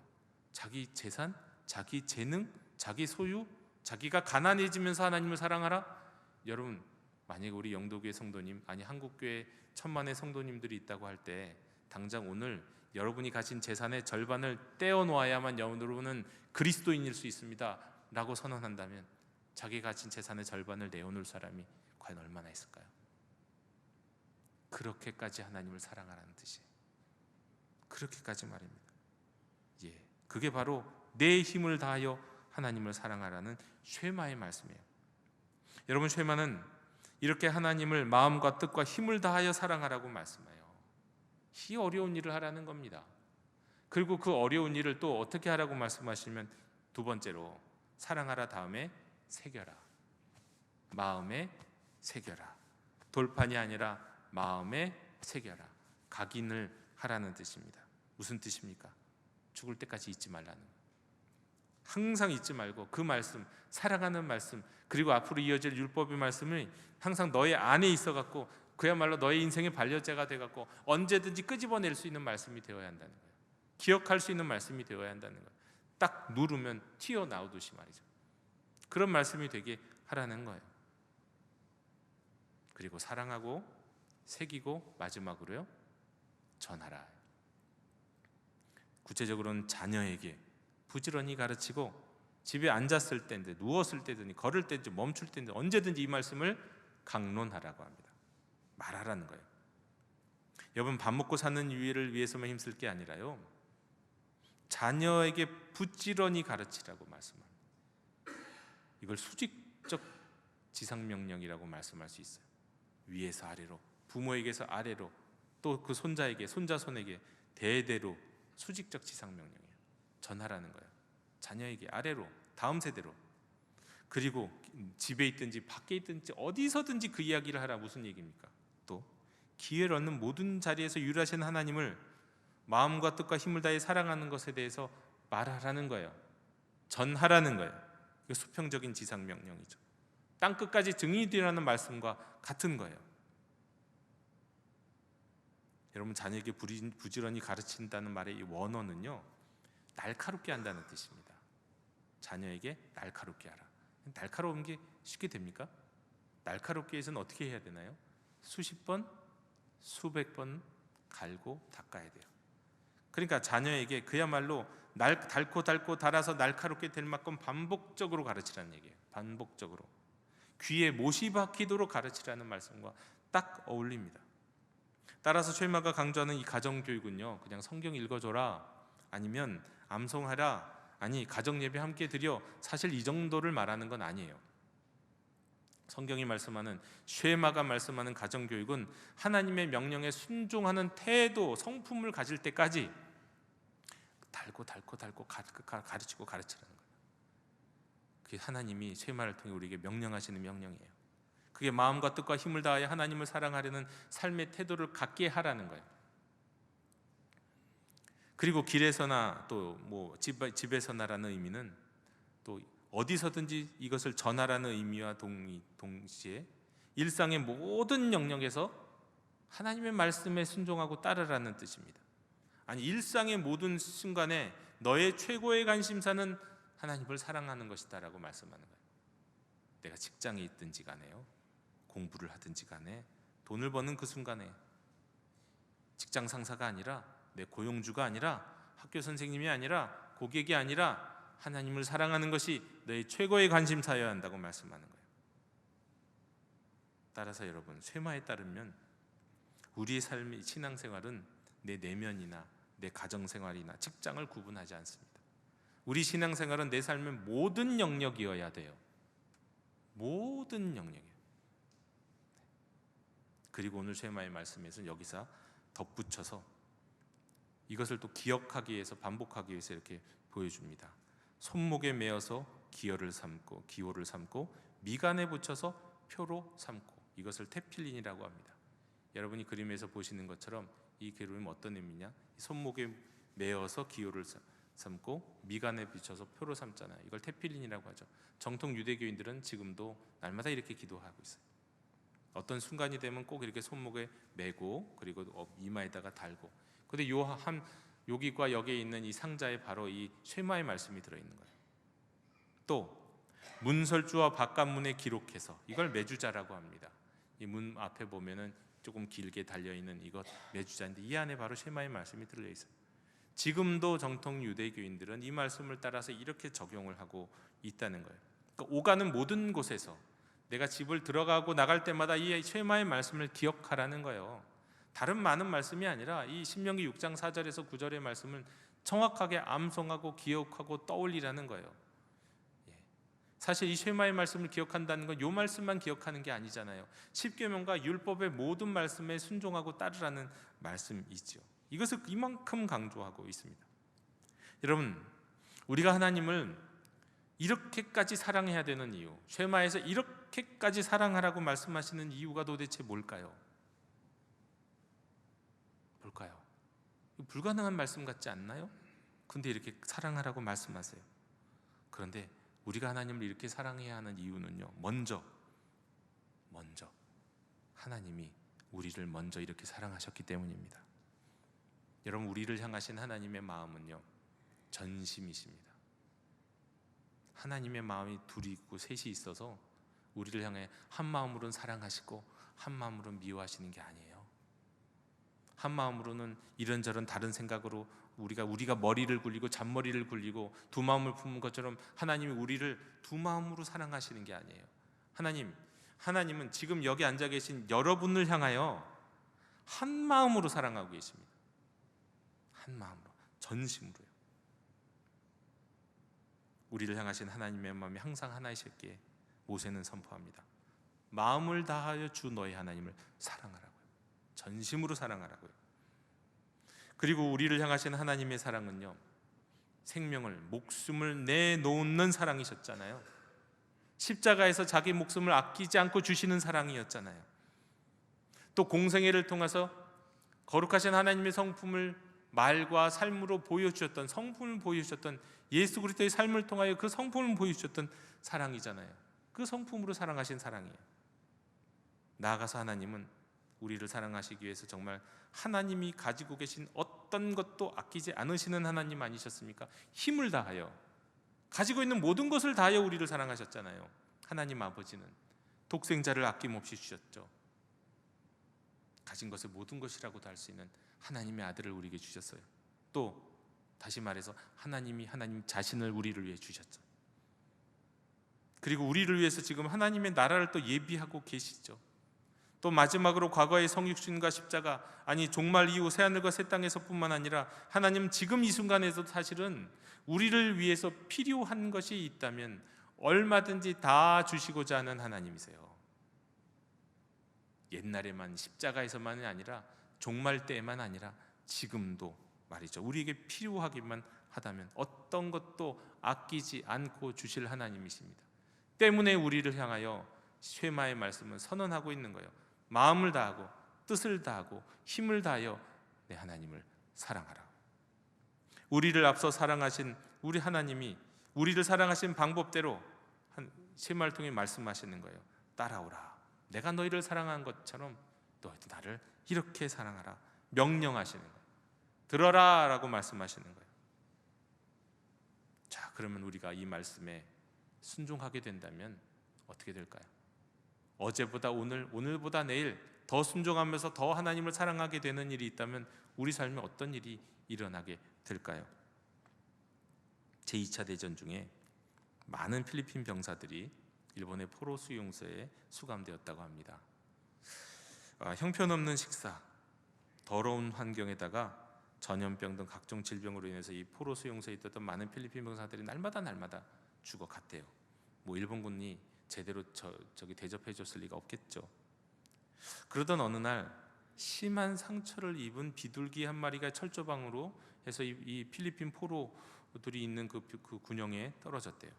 자기 재산, 자기 재능, 자기 소유, 자기가 가난해지면서 하나님을 사랑하라. 여러분, 만약에 우리 영도교회 성도님, 아니 한국교회 천만의 성도님들이 있다고 할 때 당장 오늘 여러분이 가진 재산의 절반을 떼어놓아야만 여러분은 그리스도인일 수 있습니다 라고 선언한다면 자기가 가진 재산의 절반을 내어놓을 사람이 과연 얼마나 있을까요? 그렇게까지 하나님을 사랑하라는 뜻이에요. 그렇게까지 말입니다. 예, 그게 바로 내 힘을 다하여 하나님을 사랑하라는 쉐마의 말씀이에요. 여러분, 쉐마는 이렇게 하나님을 마음과 뜻과 힘을 다하여 사랑하라고 말씀해요. 이 어려운 일을 하라는 겁니다. 그리고 그 어려운 일을 또 어떻게 하라고 말씀하시면 두 번째로 사랑하라 다음에 새겨라. 마음에 새겨라. 돌판이 아니라 마음에 새겨라. 각인을 하라는 뜻입니다. 무슨 뜻입니까? 죽을 때까지 잊지 말라는 거예요. 항상 잊지 말고 그 말씀, 사랑하는 말씀, 그리고 앞으로 이어질 율법의 말씀이 항상 너의 안에 있어갖고 그야말로 너의 인생의 반려자가 돼갖고 언제든지 끄집어낼 수 있는 말씀이 되어야 한다는 거예요. 기억할 수 있는 말씀이 되어야 한다는 거예요. 딱 누르면 튀어나오듯이 말이죠. 그런 말씀이 되게 하라는 거예요. 그리고 사랑하고 새기고 마지막으로요, 전하라. 구체적으로는 자녀에게 부지런히 가르치고 집에 앉았을 때든지 누웠을 때든지 걸을 때든지 멈출 때든지 언제든지 이 말씀을 강론하라고 합니다. 말하라는 거예요. 여러분, 밥 먹고 사는 유일을 위해서만 힘쓸 게 아니라요, 자녀에게 부지런히 가르치라고 말씀합니다. 이걸 수직적 지상명령이라고 말씀할 수 있어요. 위에서 아래로, 부모에게서 아래로, 또 그 손자에게, 손자손에게 대대로 수직적 지상명령이에요. 전하라는 거예요. 자녀에게 아래로, 다음 세대로. 그리고 집에 있든지 밖에 있든지 어디서든지 그 이야기를 하라. 무슨 얘기입니까? 또 기회를 얻는 모든 자리에서 유일하신 하나님을 마음과 뜻과 힘을 다해 사랑하는 것에 대해서 말하라는 거예요. 전하라는 거예요. 이게 수평적인 지상명령이죠. 땅 끝까지 증인이 되라는 말씀과 같은 거예요. 여러분, 자녀에게 부지런히 가르친다는 말의 이 원어는요, 날카롭게 한다는 뜻입니다. 자녀에게 날카롭게 하라. 날카로운 게 쉽게 됩니까? 날카롭게 해서는 어떻게 해야 되나요? 수십 번, 수백 번 갈고 닦아야 돼요. 그러니까 자녀에게 그야말로 닳고 달아서 날카롭게 될 만큼 반복적으로 가르치라는 얘기예요. 반복적으로 귀에 못이 박히도록 가르치라는 말씀과 딱 어울립니다. 따라서 쉐마가 강조하는 이 가정교육은요, 그냥 성경 읽어줘라, 아니면 암송하라, 아니 가정예배 함께 드려, 사실 이 정도를 말하는 건 아니에요. 성경이 말씀하는, 쉐마가 말씀하는 가정교육은 하나님의 명령에 순종하는 태도, 성품을 가질 때까지 달고 가르치고 가르치라는 거예요. 그게 하나님이 쉐마를 통해 우리에게 명령하시는 명령이에요. 그게 마음과 뜻과 힘을 다하여 하나님을 사랑하려는 삶의 태도를 갖게 하라는 거예요. 그리고 길에서나 또 집에서나라는 의미는 또 어디서든지 이것을 전하라는 의미와 동시에 일상의 모든 영역에서 하나님의 말씀에 순종하고 따르라는 뜻입니다. 아니, 일상의 모든 순간에 너의 최고의 관심사는 하나님을 사랑하는 것이다 라고 말씀하는 거예요. 내가 직장에 있든지 간에요, 공부를 하든지 간에, 돈을 버는 그 순간에 직장 상사가 아니라, 내 고용주가 아니라, 학교 선생님이 아니라, 고객이 아니라 하나님을 사랑하는 것이 너의 최고의 관심사여야 한다고 말씀하는 거예요. 따라서 여러분, 쉐마에 따르면 우리의 삶의 신앙생활은 내 내면이나 내 가정생활이나 직장을 구분하지 않습니다. 우리 신앙생활은 내 삶의 모든 영역이어야 돼요. 모든 영역이에요. 그리고 오늘 쉐마의 말씀에서는 여기서 덧붙여서 이것을 또 기억하기 위해서, 반복하기 위해서 이렇게 보여줍니다. 손목에 매어서 기호를 삼고 미간에 붙여서 표로 삼고, 이것을 테필린이라고 합니다. 여러분이 그림에서 보시는 것처럼 이 그림은 어떤 의미냐? 손목에 매어서 기호를 삼고 미간에 붙여서 표로 삼잖아요. 이걸 테필린이라고 하죠. 정통 유대교인들은 지금도 날마다 이렇게 기도하고 있어요. 어떤 순간이 되면 꼭 이렇게 손목에 매고, 그리고 이마에다가 달고. 근데 여기과 여기에 있는 이 상자에 바로 이 쉐마의 말씀이 들어있는 거예요. 또 문설주와 바깥문에 기록해서, 이걸 매주자라고 합니다. 이 문 앞에 보면은 조금 길게 달려있는 이것 매주자인데, 이 안에 바로 쉐마의 말씀이 들려있어요. 지금도 정통 유대교인들은 이 말씀을 따라서 이렇게 적용을 하고 있다는 거예요. 그러니까 오가는 모든 곳에서, 내가 집을 들어가고 나갈 때마다 이 쉐마의 말씀을 기억하라는 거예요. 다른 많은 말씀이 아니라 이 신명기 6장 4절에서 9절의 말씀을 정확하게 암송하고 기억하고 떠올리라는 거예요. 사실 이 쉐마의 말씀을 기억한다는 건 이 말씀만 기억하는 게 아니잖아요. 십계명과 율법의 모든 말씀에 순종하고 따르라는 말씀이죠. 이것을 이만큼 강조하고 있습니다. 여러분, 우리가 하나님을 이렇게까지 사랑해야 되는 이유, 쉐마에서 이렇게까지 사랑하라고 말씀하시는 이유가 도대체 뭘까요? 불가능한 말씀 같지 않나요? 근데 이렇게 사랑하라고 말씀하세요. 그런데 우리가 하나님을 이렇게 사랑해야 하는 이유는요, 먼저 하나님이 우리를 먼저 이렇게 사랑하셨기 때문입니다. 여러분, 우리를 향하신 하나님의 마음은요, 전심이십니다. 하나님의 마음이 둘이 있고 셋이 있어서 우리를 향해 한 마음으로는 사랑하시고 한 마음으로는 미워하시는 게 아니에요. 한 마음으로는 이런저런 다른 생각으로 우리가 머리를 굴리고 잔머리를 굴리고 두 마음을 품은 것처럼 하나님이 우리를 두 마음으로 사랑하시는 게 아니에요. 하나님은 지금 여기 앉아 계신 여러분을 향하여 한 마음으로 사랑하고 계십니다. 한 마음으로, 전심으로요. 우리를 향하신 하나님의 마음이 항상 하나이셨기에 모세는 선포합니다. 마음을 다하여 주 너의 하나님을 사랑하라고요. 전심으로 사랑하라고요. 그리고 우리를 향하신 하나님의 사랑은요, 생명을, 목숨을 내놓는 사랑이셨잖아요. 십자가에서 자기 목숨을 아끼지 않고 주시는 사랑이었잖아요. 또 공생애를 통해서 거룩하신 하나님의 성품을 말과 삶으로 보여주셨던, 성품을 보여주셨던 예수 그리스도의 삶을 통하여 그 성품을 보여주셨던 사랑이잖아요. 그 성품으로 사랑하신 사랑이에요. 나아가서 하나님은 우리를 사랑하시기 위해서 정말 하나님이 가지고 계신 어떤 것도 아끼지 않으시는 하나님 아니셨습니까? 힘을 다하여, 가지고 있는 모든 것을 다하여 우리를 사랑하셨잖아요. 하나님 아버지는 독생자를 아낌없이 주셨죠. 가진 것을 모든 것이라고도 할 수 있는 하나님의 아들을 우리에게 주셨어요. 또 다시 말해서 하나님이 하나님 자신을 우리를 위해 주셨죠. 그리고 우리를 위해서 지금 하나님의 나라를 또 예비하고 계시죠. 또 마지막으로 과거의 성육신과 십자가, 아니 종말 이후 새하늘과 새 땅에서뿐만 아니라 하나님 지금 이 순간에도 사실은 우리를 위해서 필요한 것이 있다면 얼마든지 다 주시고자 하는 하나님이세요. 옛날에만 십자가에서만이 아니라 종말 때에만 아니라 지금도 말이죠. 우리에게 필요하기만 하다면 어떤 것도 아끼지 않고 주실 하나님이십니다. 때문에 우리를 향하여 쉐마의 말씀은 선언하고 있는 거예요. 마음을 다하고 뜻을 다하고 힘을 다하여 내 하나님을 사랑하라. 우리를 앞서 사랑하신 우리 하나님이 우리를 사랑하신 방법대로 쉐마를 통해 말씀하시는 거예요. 따라오라. 내가 너희를 사랑한 것처럼 너희도 나를 이렇게 사랑하라. 명령하시는 거예요. 들어라 라고 말씀하시는 거예요. 자, 그러면 우리가 이 말씀에 순종하게 된다면 어떻게 될까요? 어제보다 오늘, 오늘보다 내일 더 순종하면서 더 하나님을 사랑하게 되는 일이 있다면 우리 삶에 어떤 일이 일어나게 될까요? 제2차 대전 중에 많은 필리핀 병사들이 일본의 포로 수용소에 수감되었다고 합니다. 형편없는 식사, 더러운 환경에다가 전염병 등 각종 질병으로 인해서 이 포로 수용소에 있었던 많은 필리핀 병사들이 날마다 죽어갔대요. 뭐 일본군이 제대로 저기 대접해 줬을 리가 없겠죠. 그러던 어느 날 심한 상처를 입은 비둘기 한 마리가 철조망으로 해서 이 필리핀 포로들이 있는 그 군영에 떨어졌대요.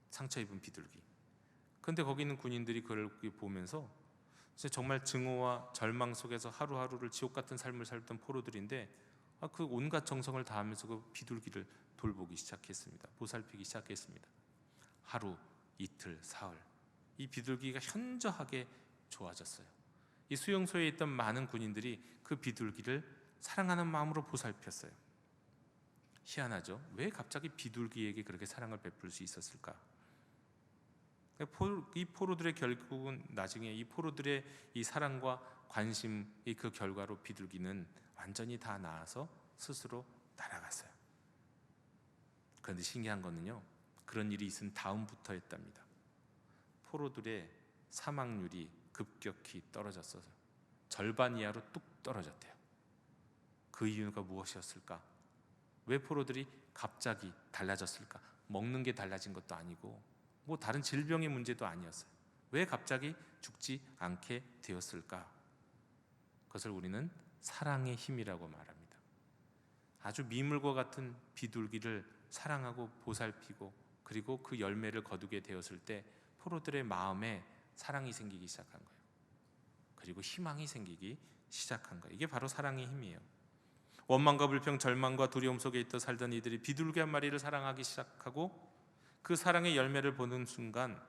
상처 입은 비둘기. 그런데 거기 있는 군인들이 그걸 보면서 정말 증오와 절망 속에서 하루하루를 지옥 같은 삶을 살던 포로들인데 그 온갖 정성을 다하면서 그 비둘기를 돌보기 시작했습니다. 보살피기 시작했습니다. 하루, 이틀, 사흘, 이 비둘기가 현저하게 좋아졌어요. 이 수용소에 있던 많은 군인들이 그 비둘기를 사랑하는 마음으로 보살폈어요. 희한하죠? 왜 갑자기 비둘기에게 그렇게 사랑을 베풀 수 있었을까? 이 포로들의 결국은 나중에 이 포로들의 이 사랑과 관심의 그 결과로 비둘기는 완전히 다 나아서 스스로 날아갔어요. 그런데 신기한 거는요, 그런 일이 있은 다음부터였답니다. 포로들의 사망률이 급격히 떨어졌어요. 절반 이하로 뚝 떨어졌대요. 그 이유가 무엇이었을까? 왜 포로들이 갑자기 달라졌을까? 먹는 게 달라진 것도 아니고 뭐 다른 질병의 문제도 아니었어요. 왜 갑자기 죽지 않게 되었을까? 그것을 우리는 사랑의 힘이라고 말합니다. 아주 미물과 같은 비둘기를 사랑하고 보살피고 그리고 그 열매를 거두게 되었을 때 포로들의 마음에 사랑이 생기기 시작한 거예요. 그리고 희망이 생기기 시작한 거예요. 이게 바로 사랑의 힘이에요. 원망과 불평, 절망과 두려움 속에 있던 살던 이들이 비둘기 한 마리를 사랑하기 시작하고 그 사랑의 열매를 보는 순간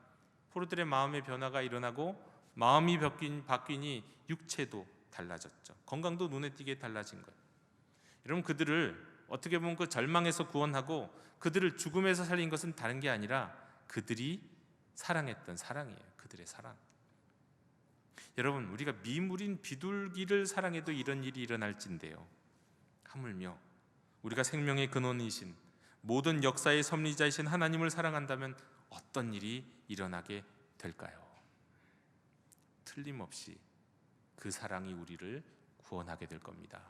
포로들의 마음의 변화가 일어나고 마음이 바뀌니 육체도 달라졌죠. 건강도 눈에 띄게 달라진 거예요. 여러분, 그들을 어떻게 보면 그 절망에서 구원하고 그들을 죽음에서 살린 것은 다른 게 아니라 그들이 사랑했던 사랑이에요. 그들의 사랑. 여러분, 우리가 미물인 비둘기를 사랑해도 이런 일이 일어날진데요, 하물며 우리가 생명의 근원이신 모든 역사의 섭리자이신 하나님을 사랑한다면 어떤 일이 일어나게 될까요? 틀림없이 그 사랑이 우리를 구원하게 될 겁니다.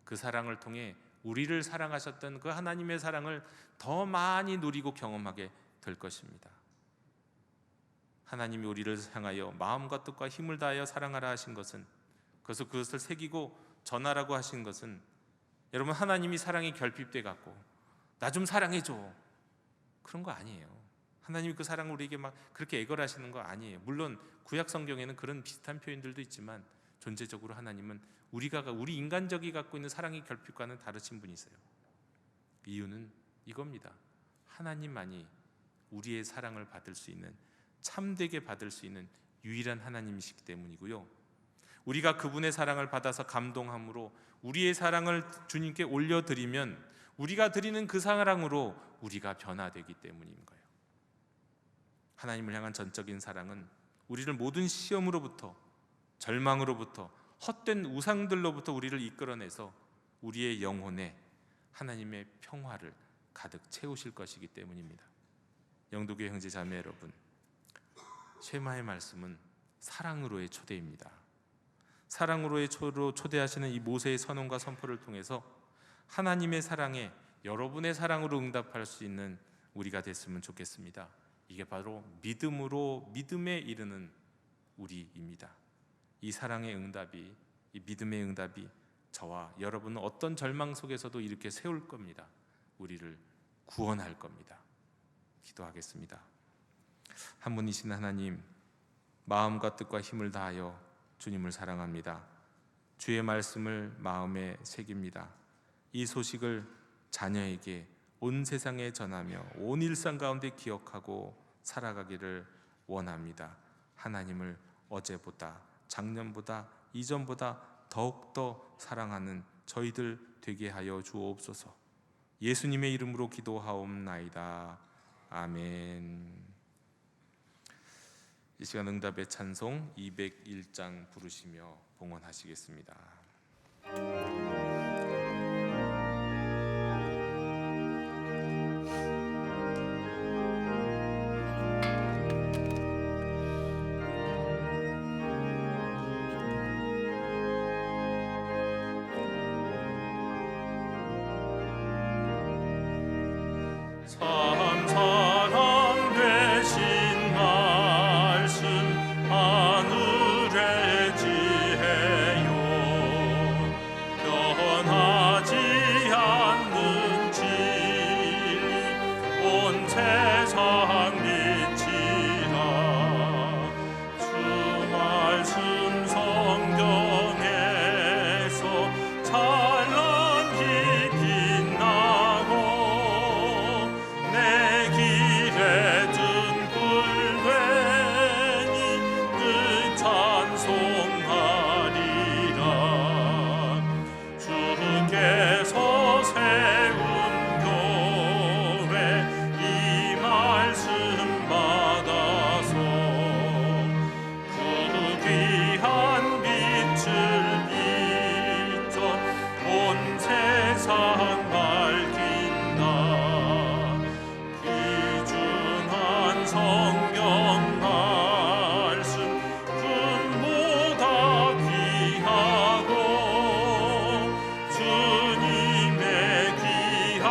그 사랑을 통해 우리를 사랑하셨던 그 하나님의 사랑을 더 많이 누리고 경험하게 될 것입니다. 하나님이 우리를 향하여 마음과 뜻과 힘을 다하여 사랑하라 하신 것은, 그래서 그것을 새기고 전하라고 하신 것은, 여러분, 하나님이 사랑이 결핍돼 갖고 나 좀 사랑해줘, 그런 거 아니에요. 하나님이 그 사랑을 우리에게 막 그렇게 애걸하시는 거 아니에요. 물론 구약 성경에는 그런 비슷한 표현들도 있지만, 존재적으로 하나님은 우리 인간적이 갖고 있는 사랑의 결핍과는 다르신 분이세요. 이유는 이겁니다. 하나님만이 우리의 사랑을 받을 수 있는, 참되게 받을 수 있는 유일한 하나님이시기 때문이고요, 우리가 그분의 사랑을 받아서 감동함으로 우리의 사랑을 주님께 올려드리면 우리가 드리는 그 사랑으로 우리가 변화되기 때문인 거예요. 하나님을 향한 전적인 사랑은 우리를 모든 시험으로부터, 절망으로부터, 헛된 우상들로부터 우리를 이끌어내서 우리의 영혼에 하나님의 평화를 가득 채우실 것이기 때문입니다. 영도교회 형제 자매 여러분, 쉐마의 말씀은 사랑으로의 초대입니다. 사랑으로의 초대하시는 이 모세의 선언과 선포를 통해서 하나님의 사랑에 여러분의 사랑으로 응답할 수 있는 우리가 됐으면 좋겠습니다. 이게 바로 믿음으로 믿음에 이르는 우리입니다. 이 사랑의 응답이, 이 믿음의 응답이 저와 여러분은 어떤 절망 속에서도 이렇게 세울 겁니다. 우리를 구원할 겁니다. 기도하겠습니다. 한 분이신 하나님, 마음과 뜻과 힘을 다하여 주님을 사랑합니다. 주의 말씀을 마음에 새깁니다. 이 소식을 자녀에게 온 세상에 전하며 온 일상 가운데 기억하고 살아가기를 원합니다. 하나님을 어제보다, 작년보다, 이전보다 더욱더 사랑하는 저희들 되게 하여 주옵소서. 예수님의 이름으로 기도하옵나이다. 아멘. 이 시간 응답의 찬송 201장 부르시며 봉헌하시겠습니다. 참 사랑 되신 말씀 하늘의 지혜요, 변하지 않는 진리 온 세상 미치라. 주 말씀 성경에서 찬란히 빛나고 내 길에 든 꿀되니 늘 찬송하리라. 주께서 세운 교회 이 말씀 받아서 그 귀한 빛을 비춰 온 세상 밝힌다. 귀중한 성경 말씀 금보다 귀하고 주님의 귀한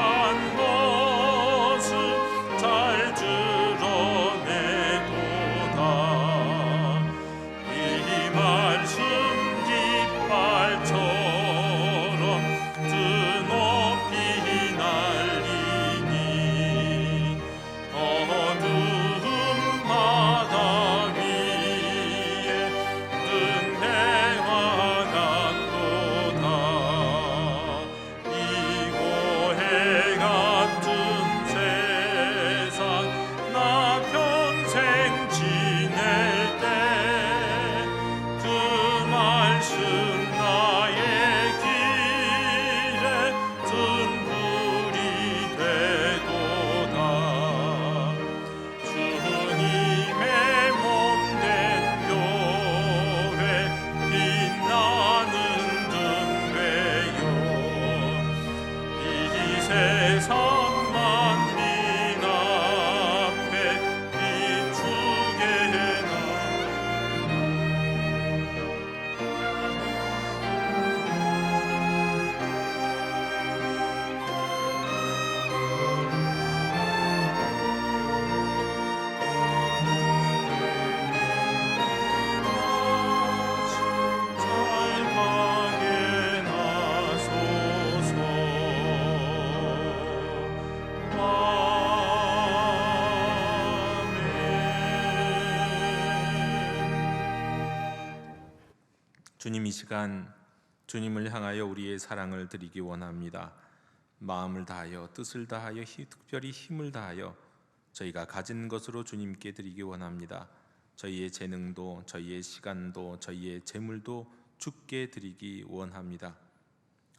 모습 잘 드러내도다. 이 주님, 이 시간 주님을 향하여 우리의 사랑을 드리기 원합니다. 마음을 다하여, 뜻을 다하여, 특별히 힘을 다하여 저희가 가진 것으로 주님께 드리기 원합니다. 저희의 재능도, 저희의 시간도, 저희의 재물도 주께 드리기 원합니다.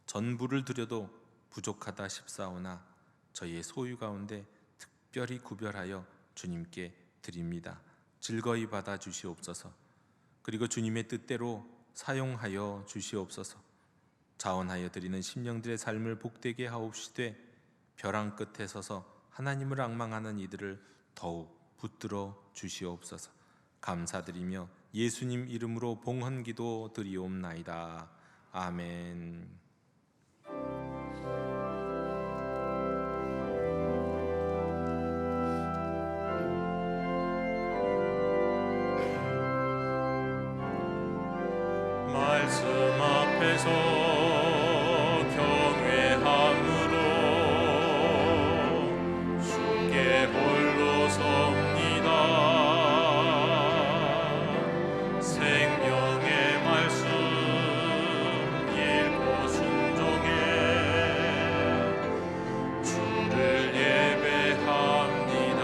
전부를 드려도 부족하다 싶사오나 저희의 소유 가운데 특별히 구별하여 주님께 드립니다. 즐거이 받아 주시옵소서. 그리고 주님의 뜻대로 사용하여 주시옵소서. 자원하여 드리는 심령들의 삶을 복되게 하옵시되 벼랑 끝에 서서 하나님을 앙망하는 이들을 더욱 붙들어 주시옵소서. 감사드리며 예수님 이름으로 봉헌기도 드리옵나이다. 아멘. 말씀 앞에서 경외함으로 주께 홀로 섭니다. 생명의 말씀 읽고 순종해 주를 예배합니다.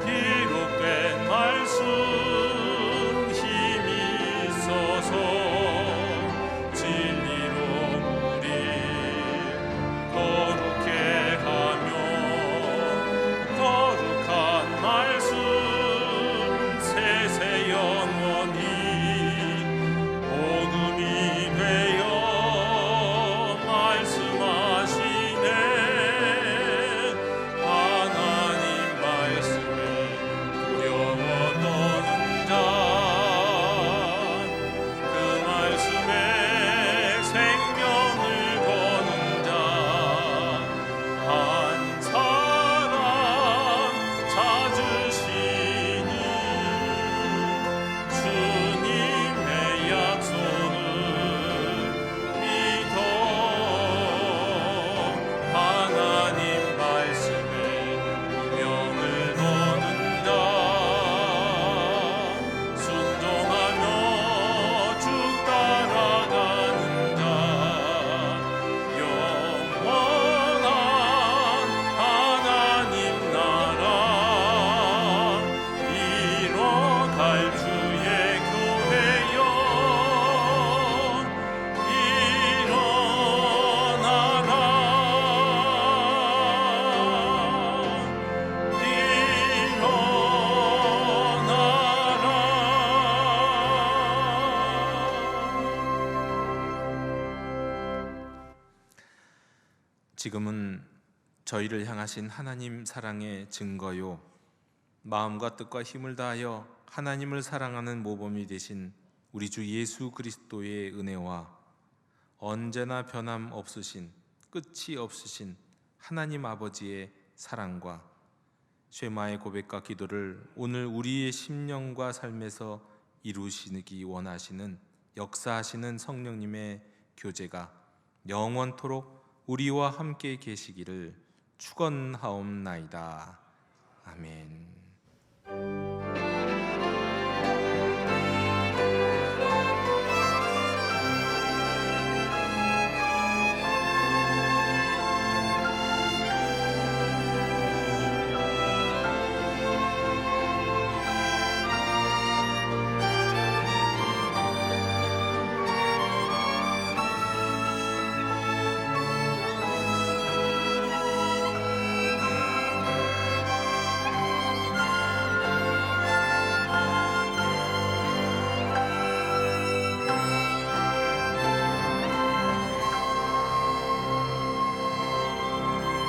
기록된 말씀 진리로 우리 거룩해 하며 거룩한 말씀 세세 영원히 복음이 되어 말씀하시네. 하나님 말씀에 두려워 떠는 자 생명을 거는 자 한 사람 찾으시니 주님의 약속을 믿어 하나님 말씀에 운명을 거는 자 순종하며 쭉 따라가는 영원한 하나님 나라 이뤄갈 주의 교회여 일어나라. 지금은 저희를 향하신 하나님 사랑의 증거요, 마음과 뜻과 힘을 다하여 하나님을 사랑하는 모범이 되신 우리 주 예수 그리스도의 은혜와 언제나 변함없으신 끝이 없으신 하나님 아버지의 사랑과 쉐마의 고백과 기도를 오늘 우리의 심령과 삶에서 이루시기 원하시는 역사하시는 성령님의 교제가 영원토록 우리와 함께 계시기를 축원하옵나이다. 아멘.